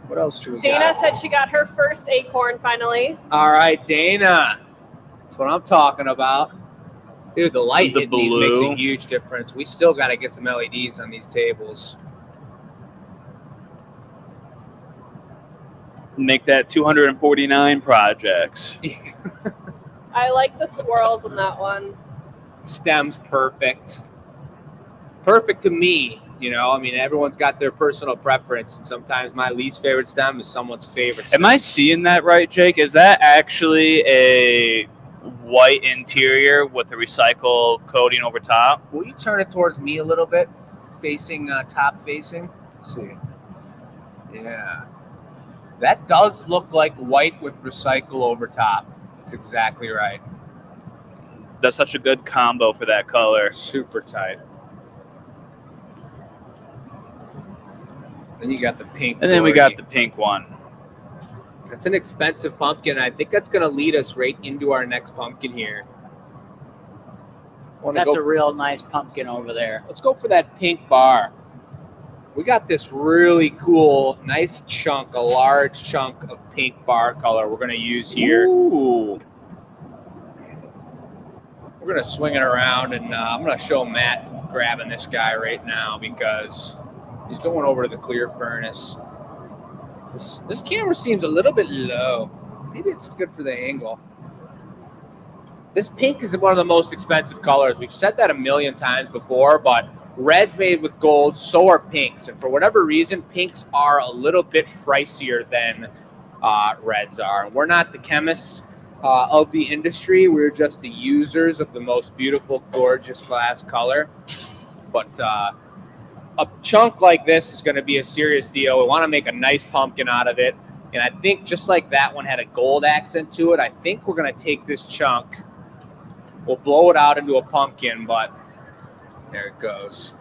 What else do we Dana got? said she got her first acorn finally. All right, Dana. That's what I'm talking about. Dude, the light The hitting these makes blue. a huge difference. We still got to get some LEDs on these tables. Make that 249 projects. I like the swirls in that one. Stem's perfect. Perfect to me, you know. I mean, everyone's got their personal preference, and sometimes my least favorite stem is someone's favorite stem. Am I seeing that right, Jake? Is that actually a white interior with the recycle coating over top? Will you turn it towards me a little bit, facing top facing? Let's see. Yeah. That does look like white with recycle over top. That's exactly right. That's such a good combo for that color. Super tight. Then you got the pink. And then we got glory. the pink one. It's an expensive pumpkin. I think that's going to lead us right into our next pumpkin here. That's a real nice pumpkin over there. Let's go for that pink bar. We got this really cool, nice chunk, a large chunk of pink bar color we're going to use here. Ooh. We're going to swing it around, and I'm going to show Matt grabbing this guy right now because he's going over to the clear furnace. This camera seems a little bit low. Maybe it's good for the angle. This pink is one of the most expensive colors. We've said that a million times before, but red's made with gold, so are pinks. And for whatever reason, pinks are a little bit pricier than reds are. We're not the chemists of the industry. We're just the users of the most beautiful, gorgeous glass color. But a chunk like this is going to be a serious deal. We want to make a nice pumpkin out of it. And I think just like that one had a gold accent to it, I think we're going to take this chunk. We'll blow it out into a pumpkin, but there it goes.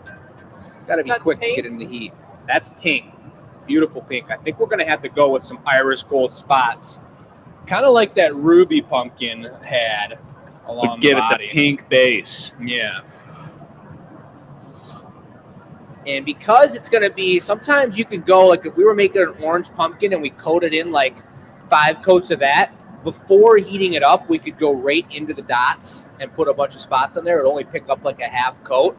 It's got to be That's quick pink? to get in the heat. That's pink. Beautiful pink. I think we're going to have to go with some iris gold spots. Kind of like that ruby pumpkin had along Give the it body. the pink base. Yeah. And because it's going to be, sometimes you could go, like if we were making an orange pumpkin and we coat it in like 5 coats of that. Before heating it up, we could go right into the dots and put a bunch of spots on there. It would only pick up like a half coat.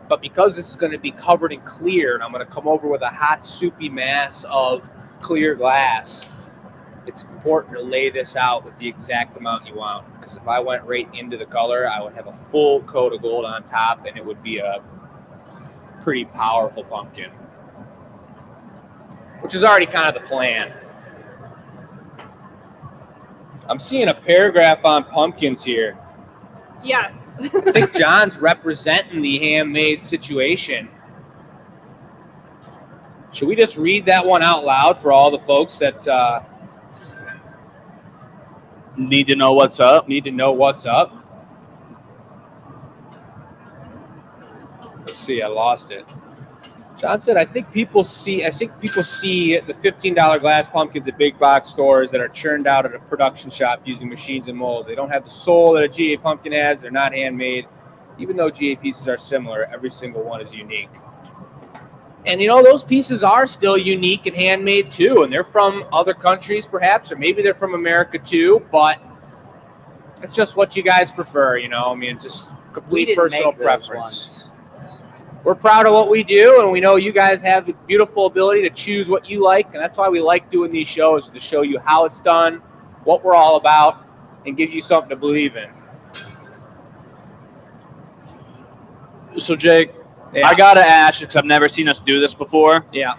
But because this is going to be covered in clear, and I'm going to come over with a hot, soupy mass of clear glass, it's important to lay this out with the exact amount you want. Because if I went right into the color, I would have a full coat of gold on top, and it would be a pretty powerful pumpkin, which is already kind of the plan. I'm seeing a paragraph on pumpkins here. Yes. I think John's representing the handmade situation. Should we just read that one out loud for all the folks that Need to know what's up. need to know what's up? Let's see, I lost it. John said, I think people see the $15 glass pumpkins at big box stores that are churned out at a production shop using machines and molds. They don't have the soul that a GA pumpkin has. They're not handmade. Even though GA pieces are similar, every single one is unique. And, you know, those pieces are still unique and handmade, too. And they're from other countries, perhaps, or maybe they're from America, too. But it's just what you guys prefer, you know. I mean, just complete personal preference. We're proud of what we do, and we know you guys have the beautiful ability to choose what you like, and that's why we like doing these shows, to show you how it's done, what we're all about, and give you something to believe in. So, Jake, Yeah. I got to ask you, because I've never seen us do this before. Yeah.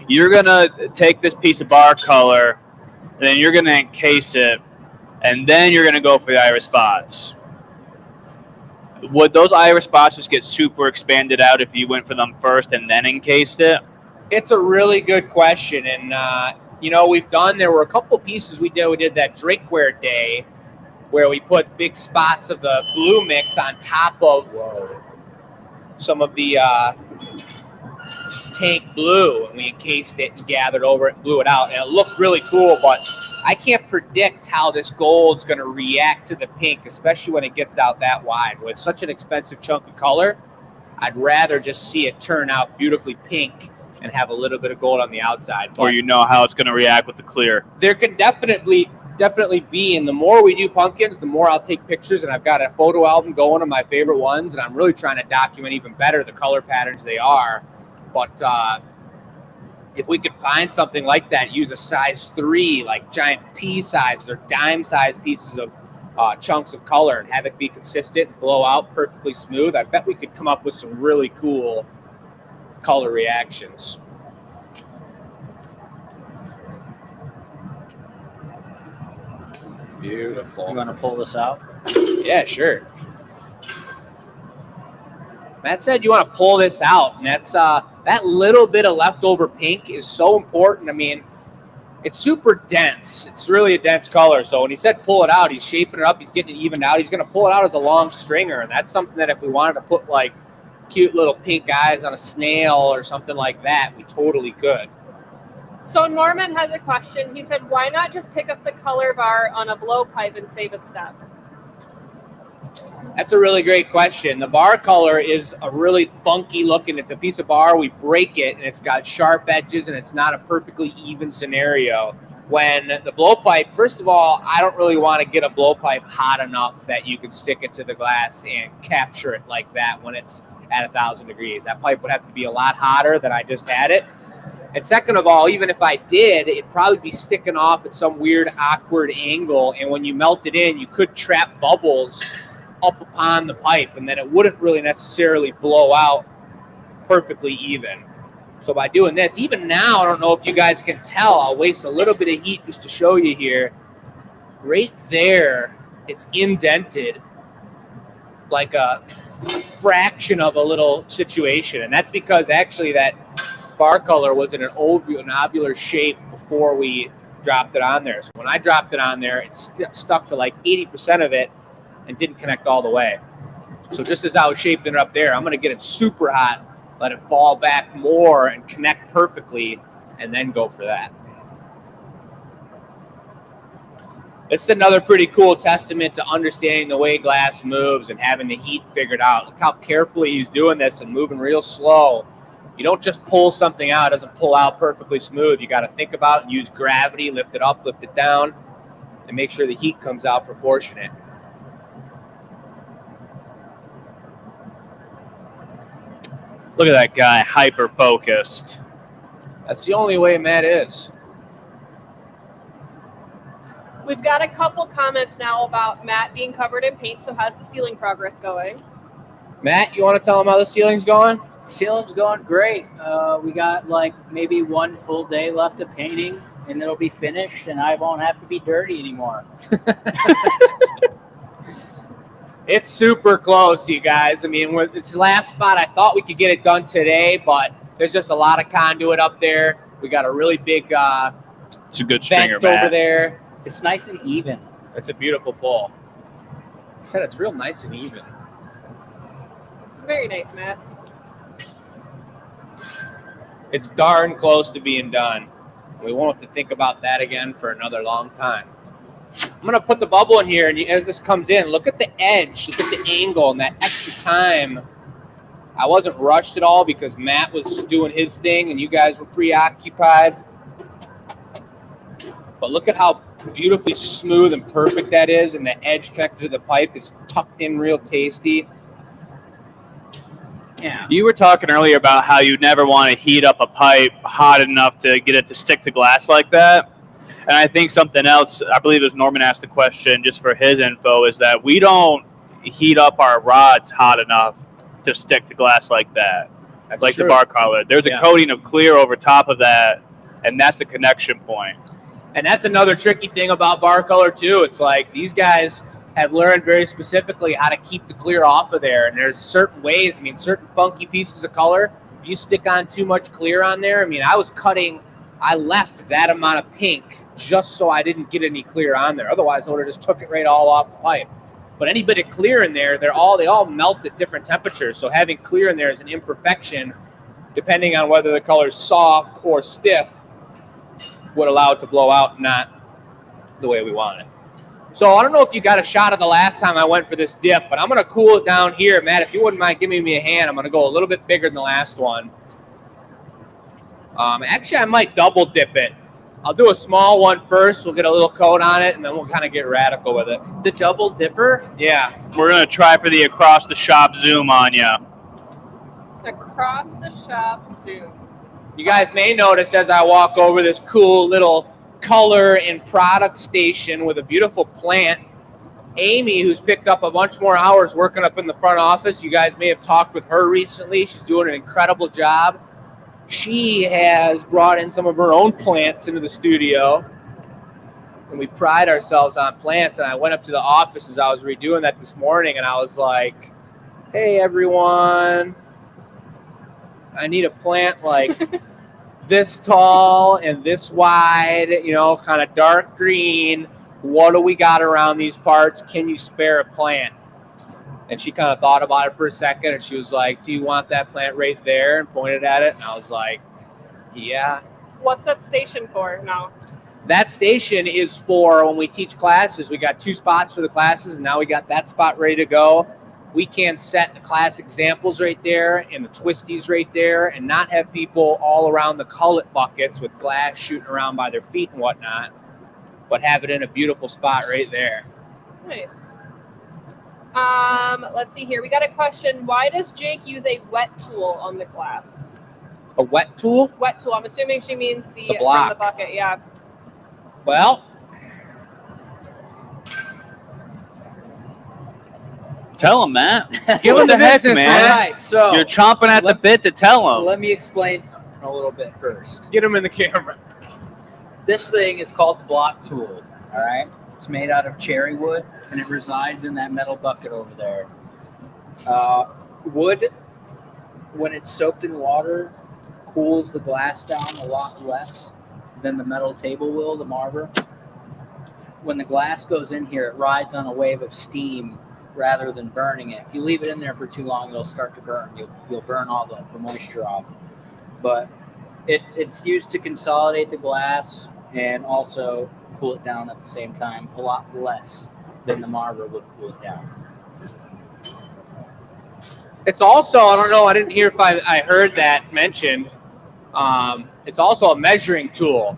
You're going to take this piece of bar color, and then you're going to encase it, and then you're going to go for the iris spots. Would those iris spots just get super expanded out if you went for them first and then encased it? It's a really good question, and you know, there were a couple pieces we did that drinkware day where we put big spots of the blue mix on top of some of the tank blue, and we encased it and gathered over it and blew it out, and it looked really cool. But I can't predict how this gold's going to react to the pink, especially when it gets out that wide. With such an expensive chunk of color, I'd rather just see it turn out beautifully pink and have a little bit of gold on the outside. Or you know how it's going to react with the clear. There could definitely be, and the more we do pumpkins, the more I'll take pictures, and I've got a photo album going of my favorite ones, and I'm really trying to document even better the color patterns they are. But if we could find something like that, use a size 3, like giant pea size or dime size pieces of chunks of color, and have it be consistent, blow out perfectly smooth, I bet we could come up with some really cool color reactions. Beautiful. You want to pull this out? Yeah, sure. Matt said you want to pull this out, and that's that little bit of leftover pink is so important. I mean, it's super dense. It's really a dense color. So when he said pull it out, he's shaping it up. He's getting it evened out. He's going to pull it out as a long stringer, and that's something that if we wanted to put like cute little pink eyes on a snail or something like that, we totally could. So Norman has a question. He said, why not just pick up the color bar on a blowpipe and save a step? That's a really great question. The bar color is a really funky looking. It's a piece of bar. We break it, and it's got sharp edges, and it's not a perfectly even scenario. When the blowpipe, first of all, I don't really want to get a blowpipe hot enough that you can stick it to the glass and capture it like that when it's at 1,000 degrees. That pipe would have to be a lot hotter than I just had it. And second of all, even if I did, it'd probably be sticking off at some weird, awkward angle. And when you melt it in, you could trap bubbles up upon the pipe, and then it wouldn't really necessarily blow out perfectly even. So by doing this, even now, I don't know if you guys can tell, I'll waste a little bit of heat just to show you here. Right there, it's indented like a fraction of a little situation. And that's because actually that bar color was in an ovular shape before we dropped it on there. So when I dropped it on there, it stuck to like 80% of it and didn't connect all the way. So just as I was shaping it up there, I'm going to get it super hot, let it fall back more and connect perfectly, and then go for that. This is another pretty cool testament to understanding the way glass moves and having the heat figured out. Look how carefully he's doing this and moving real slow. You don't just pull something out; it doesn't pull out perfectly smooth. You got to think about it and use gravity, lift it up, lift it down, and make sure the heat comes out proportionate. Look at that guy, hyper focused. That's the only way Matt is. We've got a couple comments now about Matt being covered in paint. So how's the ceiling progress going? Matt, you want to tell him how the ceiling's going? Ceiling's going great. We got like maybe 1 full day left of painting, and it'll be finished, and I won't have to be dirty anymore. It's super close, you guys. I mean, with this last spot, I thought we could get it done today, but there's just a lot of conduit up there. We got a really big It's a good stringer, vent over Matt. there. It's nice and even. It's a beautiful pull. I said it's real nice and even. Very nice, Matt. It's darn close to being done. We won't have to think about that again for another long time. I'm going to put the bubble in here, and as this comes in, look at the edge, look at the angle, and that extra time. I wasn't rushed at all because Matt was doing his thing, and you guys were preoccupied. But look at how beautifully smooth and perfect that is, and the edge connected to the pipe is tucked in real tasty. Yeah. You were talking earlier about how you never want to heat up a pipe hot enough to get it to stick to glass like that. And I think something else, I believe it was Norman asked the question just for his info, is that we don't heat up our rods hot enough to stick to glass like that. That's like true. the bar color. There's a coating of clear over top of that, and that's the connection point. And that's another tricky thing about bar color too. It's like these guys have learned very specifically how to keep the clear off of there. And there's certain ways, I mean, certain funky pieces of color, if you stick on too much clear on there, I mean, I left that amount of pink just so I didn't get any clear on there. Otherwise, I would have just took it right all off the pipe. But any bit of clear in there, they all melt at different temperatures. So having clear in there is an imperfection, depending on whether the color is soft or stiff, would allow it to blow out, not the way we want it. So I don't know if you got a shot of the last time I went for this dip, but I'm going to cool it down here. Matt, if you wouldn't mind giving me a hand, I'm going to go a little bit bigger than the last one. Actually, I might double dip it. I'll do a small one first. We'll get a little coat on it, and then we'll kind of get radical with it. The double dipper? Yeah. We're going to try for the across the shop zoom on you. Across the shop zoom. You guys may notice as I walk over this cool little color and product station with a beautiful plant. Amy, who's picked up a bunch more hours working up in the front office, you guys may have talked with her recently. She's doing an incredible job. She has brought in some of her own plants into the studio, and we pride ourselves on plants. And I went up to the office as I was redoing that this morning, and I was like, hey, everyone, I need a plant like this tall and this wide, kind of dark green. What do we got around these parts? Can you spare a plant? And she kind of thought about it for a second, and she was like, do you want that plant right there? And pointed at it. And I was like, yeah. What's that station for now? That station is for when we teach classes. We got 2 spots for the classes, and now we got that spot ready to go. We can set the class examples right there and the twisties right there and not have people all around the cullet buckets with glass shooting around by their feet and whatnot, but have it in a beautiful spot right there. Nice. Let's see here. We got a question. Why does Jake use a wet tool on the glass? A wet tool? Wet tool. I'm assuming she means the block. from the bucket. Yeah. Well, Tell him, Matt. give What him the heck, business, man? man. All right, so You're chomping at the bit to tell him. let me explain something a little bit first. Get him in the camera. This thing is called the block tool, all right? It's made out of cherry wood, and it resides in that metal bucket over there. Wood, when it's soaked in water, cools the glass down a lot less than the metal table will, the marble. When the glass goes in here, it rides on a wave of steam rather than burning it. If you leave it in there for too long, it'll start to burn. You'll burn all the moisture off. But it's used to consolidate the glass and also cool it down at the same time, a lot less than the marble would cool it down. It's also, I don't know, I didn't hear if I heard that mentioned. It's also a measuring tool.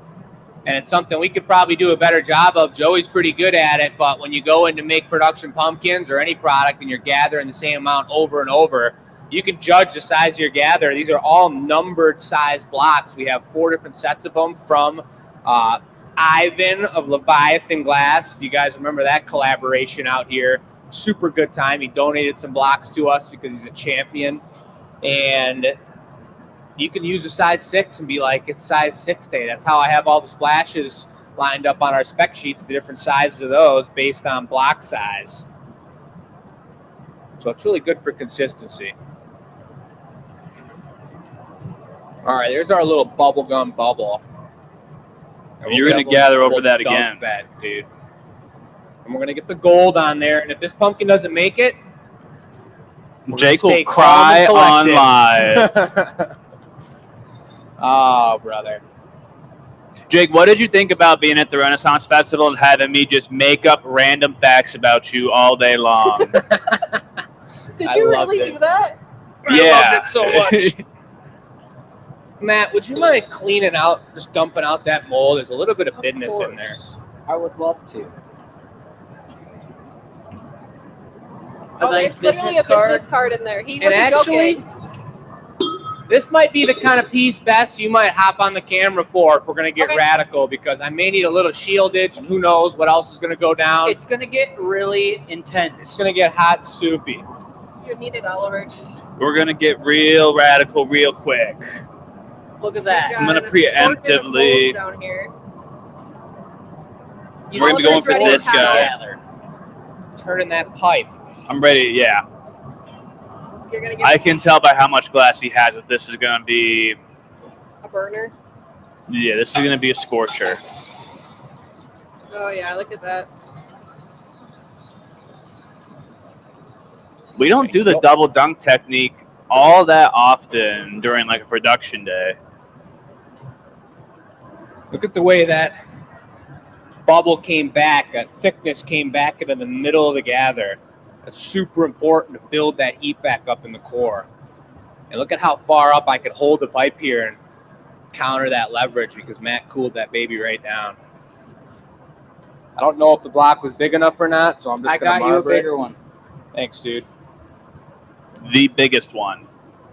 And it's something we could probably do a better job of. Joey's pretty good at it, but when you go in to make production pumpkins or any product and you're gathering the same amount over and over, you can judge the size of your gather. These are all numbered size blocks. We have 4 different sets of them from Ivan of Leviathan Glass. If you guys remember that collaboration out here, super good time. He donated some blocks to us because he's a champion. And you can use a size 6 and be like, it's size 6 day. That's how I have all the splashes lined up on our spec sheets, the different sizes of those based on block size. So it's really good for consistency. All right, there's our little bubblegum bubble. And You're going to gather over that again. That, dude. And we're going to get the gold on there. And if this pumpkin doesn't make it, Jake will cry on live. Oh, brother. Jake, what did you think about being at the Renaissance Festival and having me just make up random facts about you all day long? Did you really do that? Yeah. I loved it so much. Matt, would you mind cleaning out, just dumping out that mold? There's a little bit of business in there. I would love to. There's literally a business card in there. He And wasn't actually, joking. this might be the kind of piece, Bess, you might hop on the camera for if we're going to get radical, because I may need a little shieldage, and who knows what else is going to go down. It's going to get really intense. It's going to get hot and soupy. You need it, Oliver. We're going to get real radical real quick. Look at that. I'm going to preemptively. Down here. We're going to be going for this guy. Turning that pipe. I'm ready, yeah. You're gonna get I can tell by how much glass he has that this is going to be, a burner. yeah, this is going to be a scorcher. Oh yeah, look at that. We don't do the double dunk technique all that often during like a production day. Look at the way that bubble came back, that thickness came back into the middle of the gather. That's super important to build that heat back up in the core. And look at how far up I could hold the pipe here and counter that leverage because Matt cooled that baby right down. I don't know if the block was big enough or not, so I'm just going to marble it. I got you a bigger one. Thanks, dude. The biggest one.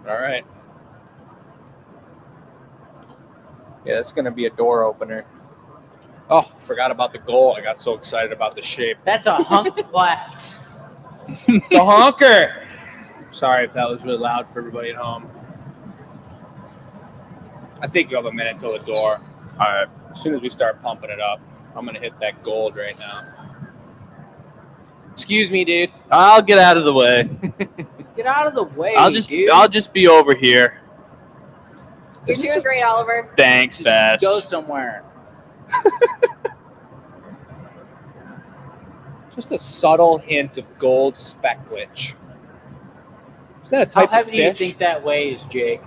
All right. Yeah, that's going to be a door opener. Oh, forgot about the gold. I got so excited about the shape. That's a hunk glass. It's a honker. Sorry if that was really loud for everybody at home. I think you have a minute till the door. All right. As soon as we start pumping it up, I'm going to hit that gold right now. Excuse me, dude. I'll get out of the way. Get out of the way, dude. I'll just be over here. You're doing great, Oliver. Thanks, Just Bess. go somewhere. Just a subtle hint of gold specklage. Is that a type How of heavy do you fish? think that weighs, Jake?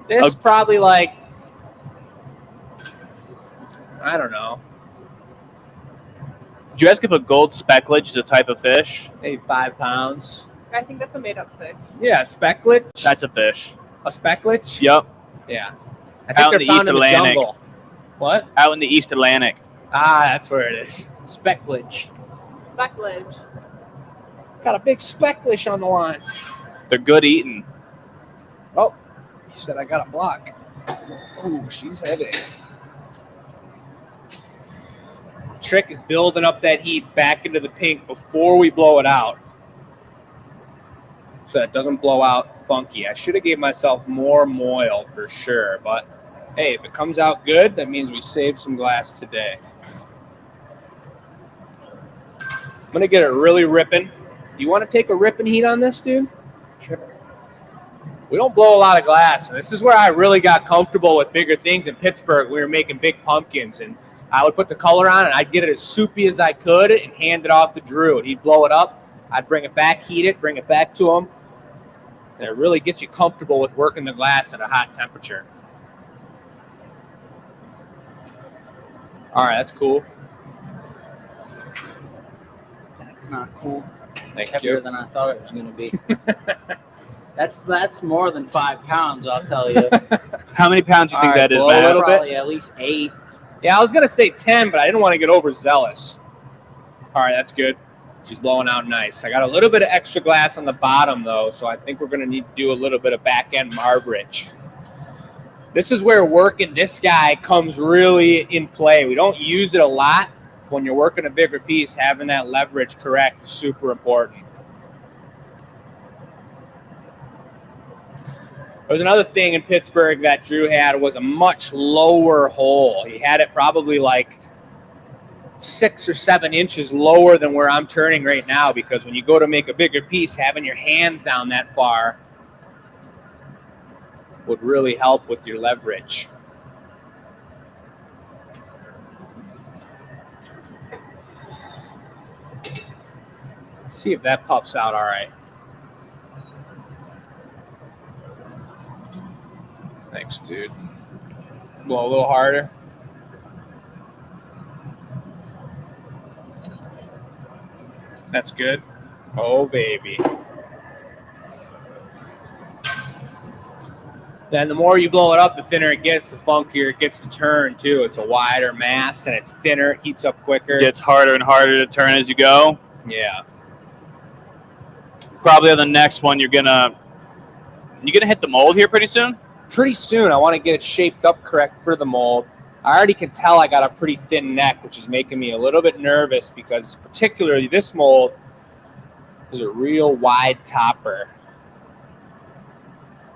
This is probably like, I don't know, Did you ask if a gold specklage is a type of fish? maybe 5 pounds. I think that's a made-up fish. Yeah, specklage. That's a fish. A specklage? Yep. Yeah. I think Out in they're the found East in the Atlantic. jungle. What? Out in the East Atlantic. Ah, that's where it is. Specklage. Specklage. Got a big specklage on the line. They're good eating. Oh, he said I got a block. Oh, she's heavy. Trick is building up that heat back into the pink before we blow it out, so it doesn't blow out funky. I should have gave myself more moil for sure, but hey, if it comes out good, that means we saved some glass today. I'm gonna get it really ripping. You want to take a ripping heat on this, dude? Sure. We don't blow a lot of glass, and this is where I really got comfortable with bigger things in Pittsburgh. We were making big pumpkins, and I would put the color on, and I'd get it as soupy as I could and hand it off to Drew, and he'd blow it up. I'd bring it back, heat it, bring it back to him, and it really gets you comfortable with working the glass at a hot temperature. All right, that's cool. That's not cool. Thank Heavier you. than I thought it was going to be. That's more than 5 pounds, I'll tell you. How many pounds do you think All right, that is, blow a Matt? little bit. Probably at least 8. Yeah, I was going to say 10, but I didn't want to get overzealous. All right, that's good. She's blowing out nice. I got a little bit of extra glass on the bottom, though, so I think we're going to need to do a little bit of back-end marberage. This is where working this guy comes really in play. We don't use it a lot. When you're working a bigger piece, having that leverage correct is super important. There was another thing in Pittsburgh that Drew had was a much lower hole. He had it probably like 6 or 7 inches lower than where I'm turning right now, because when you go to make a bigger piece, having your hands down that far would really help with your leverage. Let's see if that puffs out all right. Thanks, dude. Blow a little harder. That's good. Oh, baby. Then the more you blow it up, the thinner it gets, the funkier it gets to turn, too. It's a wider mass, and it's thinner. It heats up quicker. It gets harder and harder to turn as you go. Yeah. Probably on the next one, you're gonna hit the mold here pretty soon. Pretty soon, I want to get it shaped up correct for the mold. I already can tell I got a pretty thin neck, which is making me a little bit nervous because particularly this mold is a real wide topper,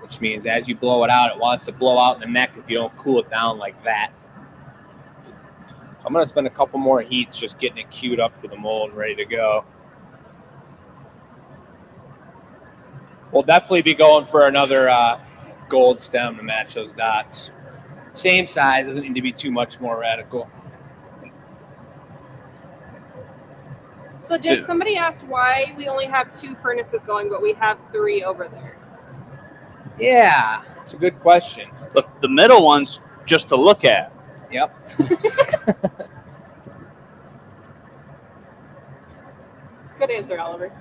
which means as you blow it out, it wants to blow out in the neck if you don't cool it down like that. So I'm going to spend a couple more heats just getting it queued up for the mold, ready to go. We'll definitely be going for another gold stem to match those dots. Same size, doesn't need to be too much more radical. So, Jake, somebody asked why we only have 2 furnaces going, but we have 3 over there. Yeah, it's a good question. Look, the middle one's just to look at. Yep. Good answer, Oliver.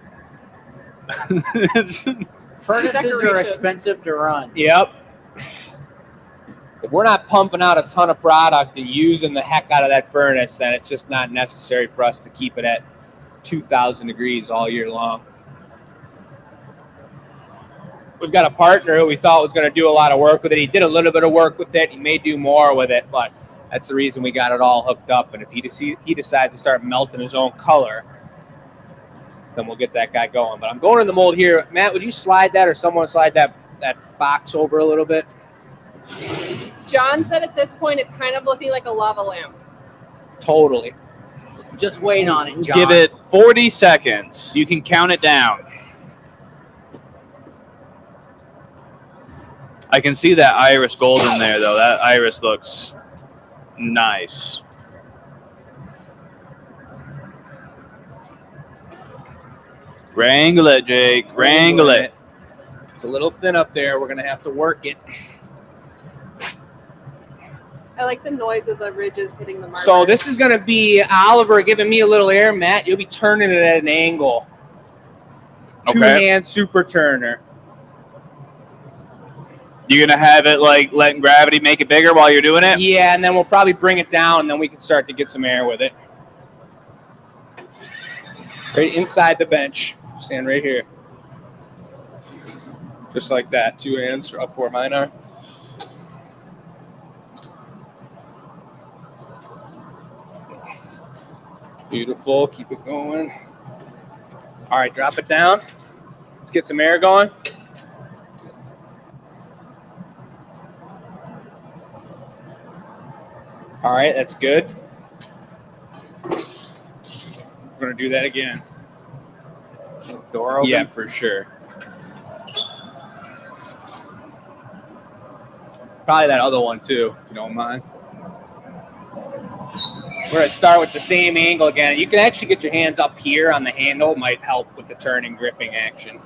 Furnaces are Decoration. expensive to run. Yep. If we're not pumping out a ton of product and using the heck out of that furnace, then it's just not necessary for us to keep it at 2,000 degrees all year long. We've got a partner who we thought was going to do a lot of work with it. He did a little bit of work with it. He may do more with it, but that's the reason we got it all hooked up. And if he decides to start melting his own color, then we'll get that guy going. But I'm going in the mold here. Matt, would you slide that, or someone slide that box over a little bit? John said at this point it's kind of looking like a lava lamp. Totally. Just wait on it, John. Give it 40 seconds. You can count it down. I can see that iris gold in there, though. That iris looks nice. Wrangle it, Jake. Wrangle it. It's a little thin up there. We're going to have to work it. I like the noise of the ridges hitting the marker. So this is going to be Oliver giving me a little air. Matt, you'll be turning it at an angle. Okay. Two-hand super turner. You gonna have it like letting gravity make it bigger while you're doing it? Yeah, and then we'll probably bring it down, and then we can start to get some air with it. Right inside the bench. Stand right here. Just like that. 2 hands up where mine are. Beautiful. Keep it going. All right, drop it down. Let's get some air going. All right, that's good. We're going to do that again. Door open? Yeah, for sure. Probably that other one, too, if you don't mind. We're going to start with the same angle again. You can actually get your hands up here on the handle. Might help with the turning, gripping action.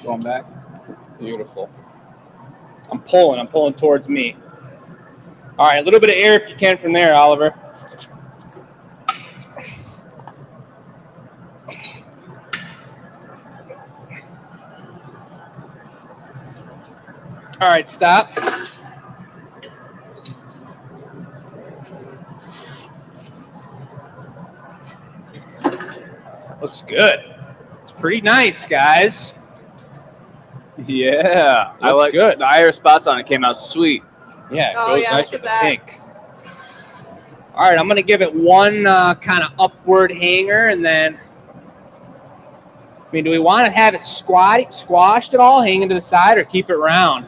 Going back. Beautiful. I'm pulling towards me. All right, a little bit of air if you can from there, Oliver. All right, stop. Looks good. It's pretty nice, guys. Yeah, I Looks like good. the higher spots on it came out sweet. Yeah, it Oh, goes yeah, nice look with the at that. pink. All right, I'm going to give it one kind of upward hanger, and then, I mean, do we want to have it squashed at all, hanging to the side, or keep it round?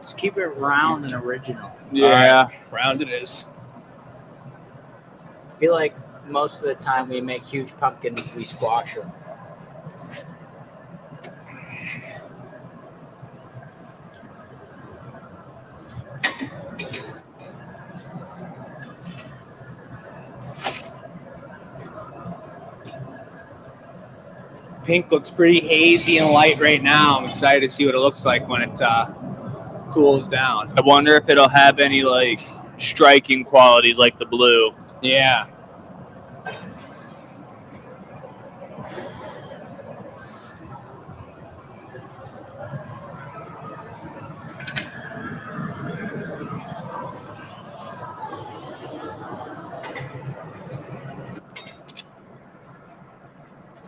Just keep it round and original. Yeah. All right, round it is. I feel like most of the time we make huge pumpkins, we squash them. Pink looks pretty hazy and light right now. I'm excited to see what it looks like when it cools down. I wonder if it'll have any like striking qualities like the blue. Yeah.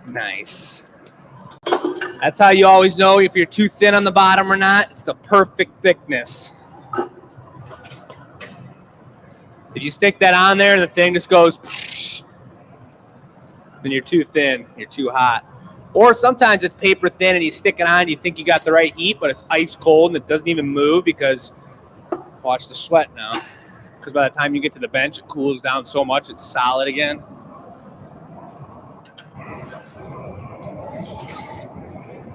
Nice. That's how you always know if you're too thin on the bottom or not. It's the perfect thickness. If you stick that on there and the thing just goes, then you're too thin, you're too hot. Or sometimes it's paper thin and you stick it on, you think you got the right heat, but it's ice cold and it doesn't even move because, watch the sweat now. Because by the time you get to the bench, it cools down so much, it's solid again.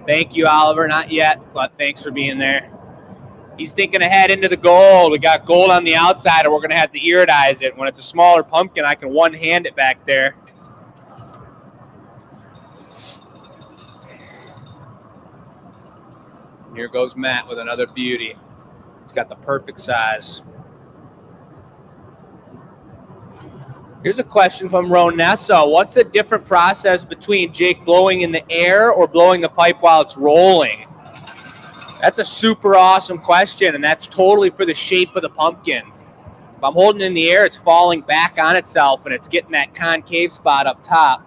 Thank you, Oliver. Not yet, but thanks for being there. He's thinking ahead into the gold. We got gold on the outside, and we're going to have to iridize it. When it's a smaller pumpkin, I can one-hand it back there. Here goes Matt with another beauty. He's got the perfect size. Here's a question from Ronessa. What's the different process between Jake blowing in the air or blowing the pipe while it's rolling? That's a super awesome question, and that's totally for the shape of the pumpkin. If I'm holding it in the air, it's falling back on itself, and it's getting that concave spot up top.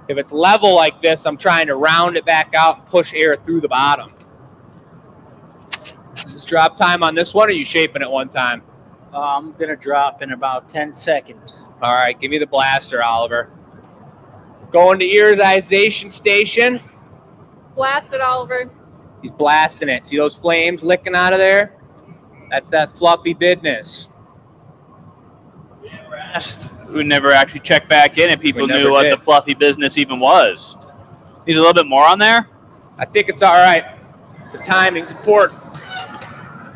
If it's level like this, I'm trying to round it back out and push air through the bottom. Is this drop time on this one, or are you shaping it one time? I'm going to drop in about 10 seconds. All right, give me the blaster, Oliver. Going to iridization station. Blast it, Oliver. He's blasting it. See those flames licking out of there? That's that fluffy business. We never actually checked back in and people We never knew what did. the fluffy business even was. Needs a little bit more on there? I think it's all right. The timing's important.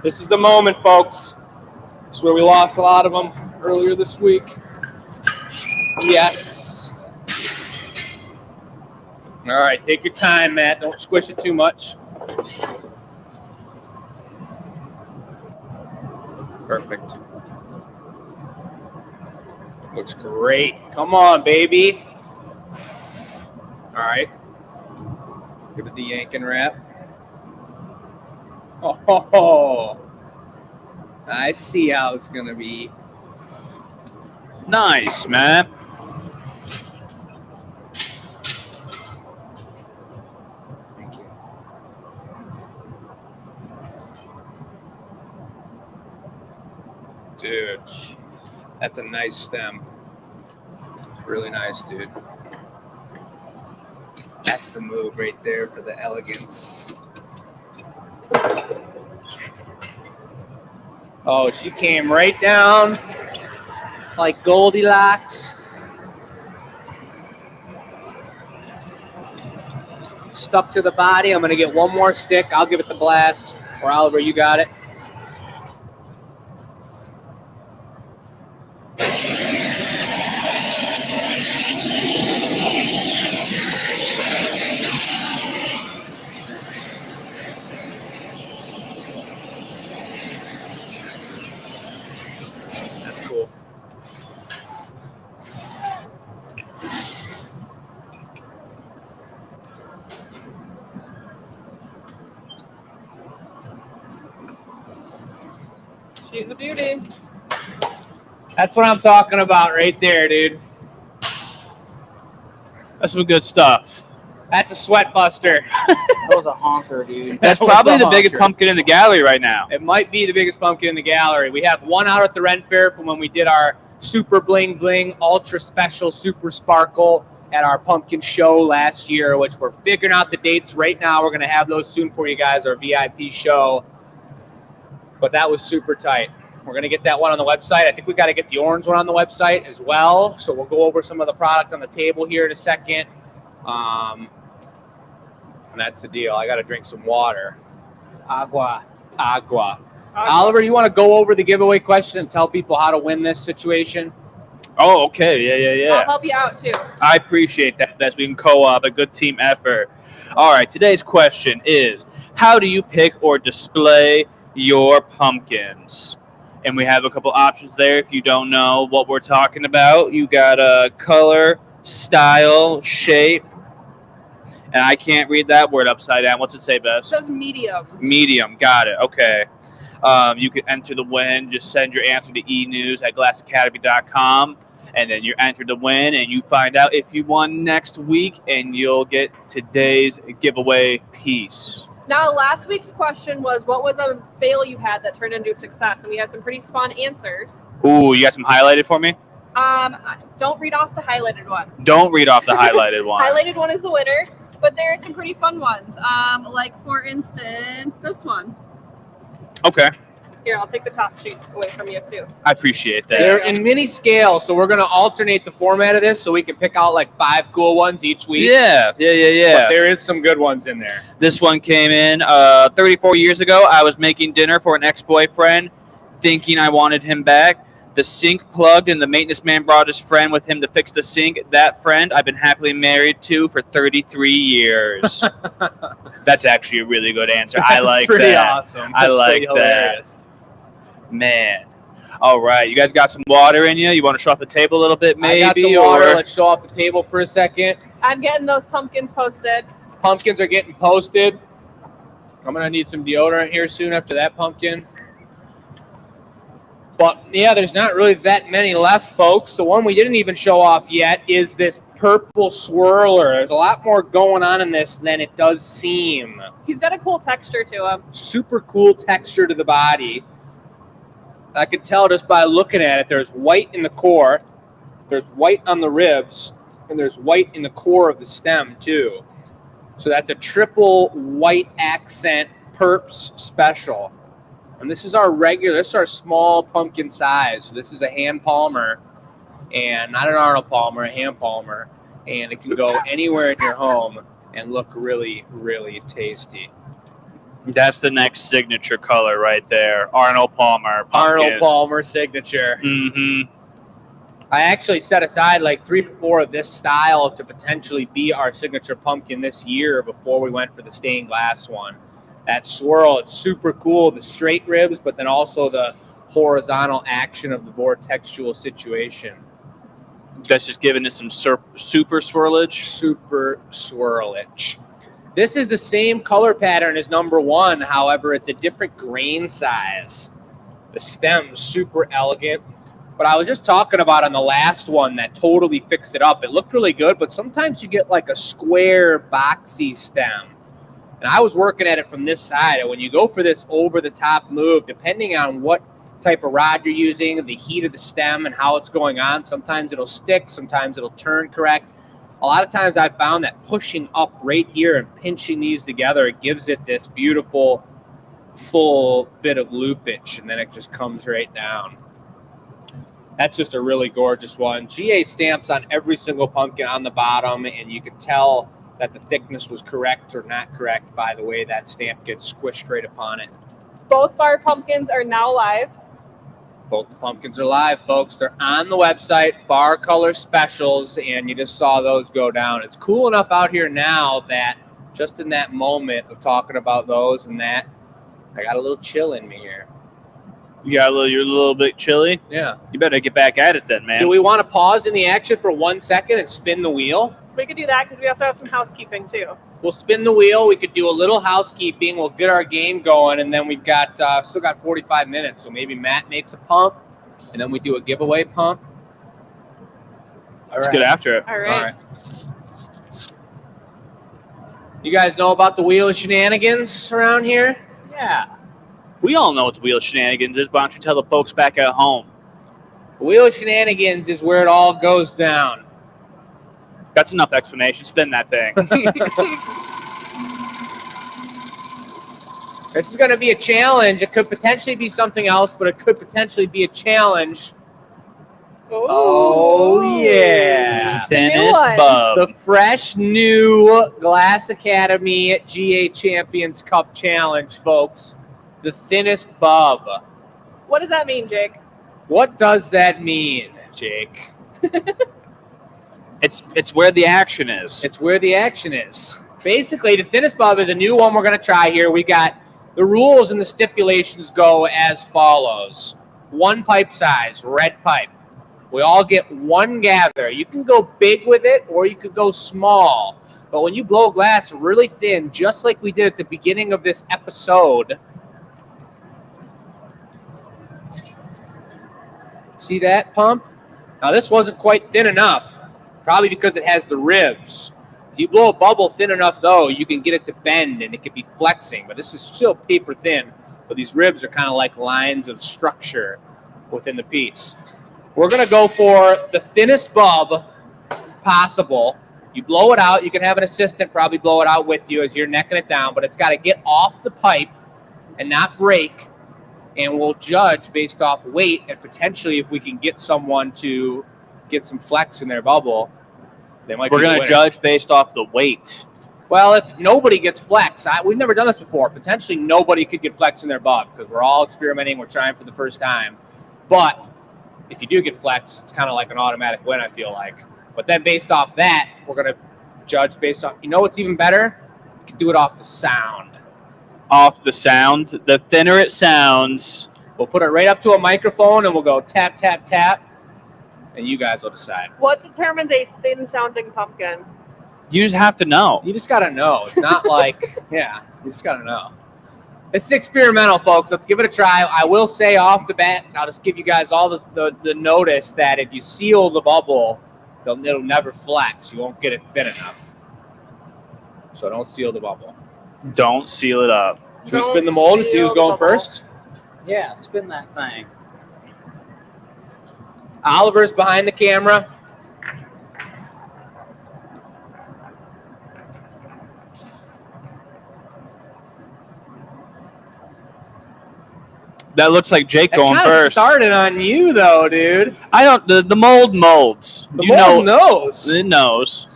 This is the moment, folks. This is where we lost a lot of them earlier this week. Yes. All right, take your time, Matt. Don't squish it too much. Perfect. Looks great. Come on, baby. All right. Give it the yanking wrap. Oh, I see how it's going to be. Nice, man. Thank you. Dude, that's a nice stem. It's really nice, dude. That's the move right there for the elegance. Oh, she came right down like Goldilocks. Stuck to the body. I'm going to get one more stick. I'll give it the blast. Or Oliver, you got it. That's cool. She's a beauty. That's what I'm talking about right there, dude. That's some good stuff. That's a sweat buster. That was a honker, dude. That's was probably a the biggest honker. pumpkin in the gallery right now. It might be the biggest pumpkin in the gallery. We have one out at the Ren Fair from when we did our super bling bling, ultra special, super sparkle at our pumpkin show last year, which we're figuring out the dates right now. We're going to have those soon for you guys, our VIP show. But that was super tight. We're going to get that one on the website. I think we got to get the orange one on the website as well. So we'll go over some of the product on the table here in a second. And that's the deal. I got to drink some water. Agua. Oliver, you want to go over the giveaway question and tell people how to win this situation? Oh, okay. Yeah. I'll help you out too. I appreciate that. That's we can co-op, a good team effort. All right, today's question is, how do you pick or display your pumpkins? And we have a couple options there. If you don't know what we're talking about, you got a color, style, shape. And I can't read that word upside down. What's it say, Bess? It says medium. Medium. Got it. Okay. You can enter the win. Just send your answer to enews@glassacademy.com. And then you enter the win, and you find out if you won next week, and you'll get today's giveaway piece. Now, last week's question was, what was a fail you had that turned into a success? And we had some pretty fun answers. Ooh, you got some highlighted for me? Don't read off the highlighted one. Don't read off the highlighted one. Highlighted one is the winner, but there are some pretty fun ones. Like, for instance, this one. Okay. Here, I'll take the top sheet away from you, too. I appreciate that. They're in mini scale, so we're going to alternate the format of this so we can pick out like 5 cool ones each week. Yeah. But there is some good ones in there. This one came in 34 years ago. I was making dinner for an ex-boyfriend, thinking I wanted him back. The sink plugged, and the maintenance man brought his friend with him to fix the sink. That friend I've been happily married to for 33 years. That's actually a really good answer. I like pretty that. Awesome. I That's like pretty hilarious. Man. All right. You guys got some water in you? You want to show off the table a little bit, maybe? I got some water. Let's show off the table for a second. I'm getting those pumpkins posted. Pumpkins are getting posted. I'm going to need some deodorant here soon after that pumpkin. But, yeah, there's not really that many left, folks. The one we didn't even show off yet is this purple swirler. There's a lot more going on in this than it does seem. He's got a cool texture to him. Super cool texture to the body. I could tell just by looking at it. There's white in the core, there's white on the ribs, and there's white in the core of the stem, too. So that's a triple white accent Perps special. And this is our small pumpkin size. So this is a hand palmer, and not an Arnold Palmer, a hand palmer. And it can go anywhere in your home and look really, really tasty. That's the next signature color right there. Arnold Palmer. Pumpkin. Arnold Palmer signature. Mm-hmm. I actually set aside like 3 or 4 of this style to potentially be our signature pumpkin this year before we went for the stained glass one. That swirl, it's super cool. The straight ribs, but then also the horizontal action of the vortexual situation. That's just giving us some super swirlage. Super swirlage. This is the same color pattern as number 1. However, it's a different grain size. The stem's super elegant. But I was just talking about on the last one that totally fixed it up. It looked really good, but sometimes you get like a square, boxy stem. And I was working at it from this side. And when you go for this over-the-top move, depending on what type of rod you're using, the heat of the stem, and how it's going on, sometimes it'll stick, sometimes it'll turn correct. A lot of times I've found that pushing up right here and pinching these together, it gives it this beautiful, full bit of loopage, and then it just comes right down. That's just a really gorgeous one. GA stamps on every single pumpkin on the bottom, and you can tell that the thickness was correct or not correct by the way that stamp gets squished right upon it. Both bar pumpkins are now live. Both the pumpkins are live, folks. They're on the website, Bar Color Specials, and you just saw those go down. It's cool enough out here now that just in that moment of talking about those and that, I got a little chill in me here. You're a little bit chilly? Yeah. You better get back at it then, man. Do we want to pause in the action for 1 second and spin the wheel? We could do that because we also have some housekeeping, too. We'll spin the wheel. We could do a little housekeeping. We'll get our game going, and then we've got still got 45 minutes. So maybe Matt makes a pump, and then we do a giveaway pump. Let's get after it. All right. You guys know about the wheel shenanigans around here? Yeah. We all know what the wheel shenanigans is. Why don't you tell the folks back at home? The wheel shenanigans is where it all goes down. That's enough explanation. Spin that thing. This is going to be a challenge. It could potentially be something else, but it could potentially be a challenge. Oh, yeah. Thinnest one. bub. The fresh new Glass Academy GA Champions Cup Challenge, folks. The thinnest bub. What does that mean, Jake? What does that mean, Jake? It's where the action is. It's where the action is. Basically, the thinnest bub is a new one we're going to try here. We got the rules and the stipulations go as follows. 1 pipe size, red pipe. We all get 1 gather. You can go big with it or you could go small. But when you blow glass really thin, just like we did at the beginning of this episode, see that pump? Now this wasn't quite thin enough. Probably because it has the ribs. If you blow a bubble thin enough, though, you can get it to bend and it can be flexing. But this is still paper thin. But these ribs are kind of like lines of structure within the piece. We're going to go for the thinnest bub possible. You blow it out. You can have an assistant probably blow it out with you as you're necking it down. But it's got to get off the pipe and not break. And we'll judge based off weight and potentially if we can get someone to get some flex in their bubble, they might. We're going to judge based off the weight. Well, if nobody gets flex, we've never done this before. Potentially nobody could get flex in their bub because we're all experimenting. We're trying for the first time. But if you do get flex, it's kind of like an automatic win, I feel like. But then based off that, we're going to judge based on, you know what's even better? You can do it off the sound. Off the sound. The thinner it sounds. We'll put it right up to a microphone and we'll go tap, tap, tap. And you guys will decide. What determines a thin-sounding pumpkin? You just have to know. You just got to know. It's not like, yeah, you just got to know. This is experimental, folks. Let's give it a try. I will say off the bat, I'll just give you guys all the notice that if you seal the bubble, it'll never flex. You won't get it thin enough. So don't seal the bubble. Don't seal it up. Should we spin the mold to see who's going first? Yeah, spin that thing. Oliver's behind the camera. That looks like Jake It going kinda first. started on you, though, dude. I don't. The mold molds. The You mold know, knows. it knows.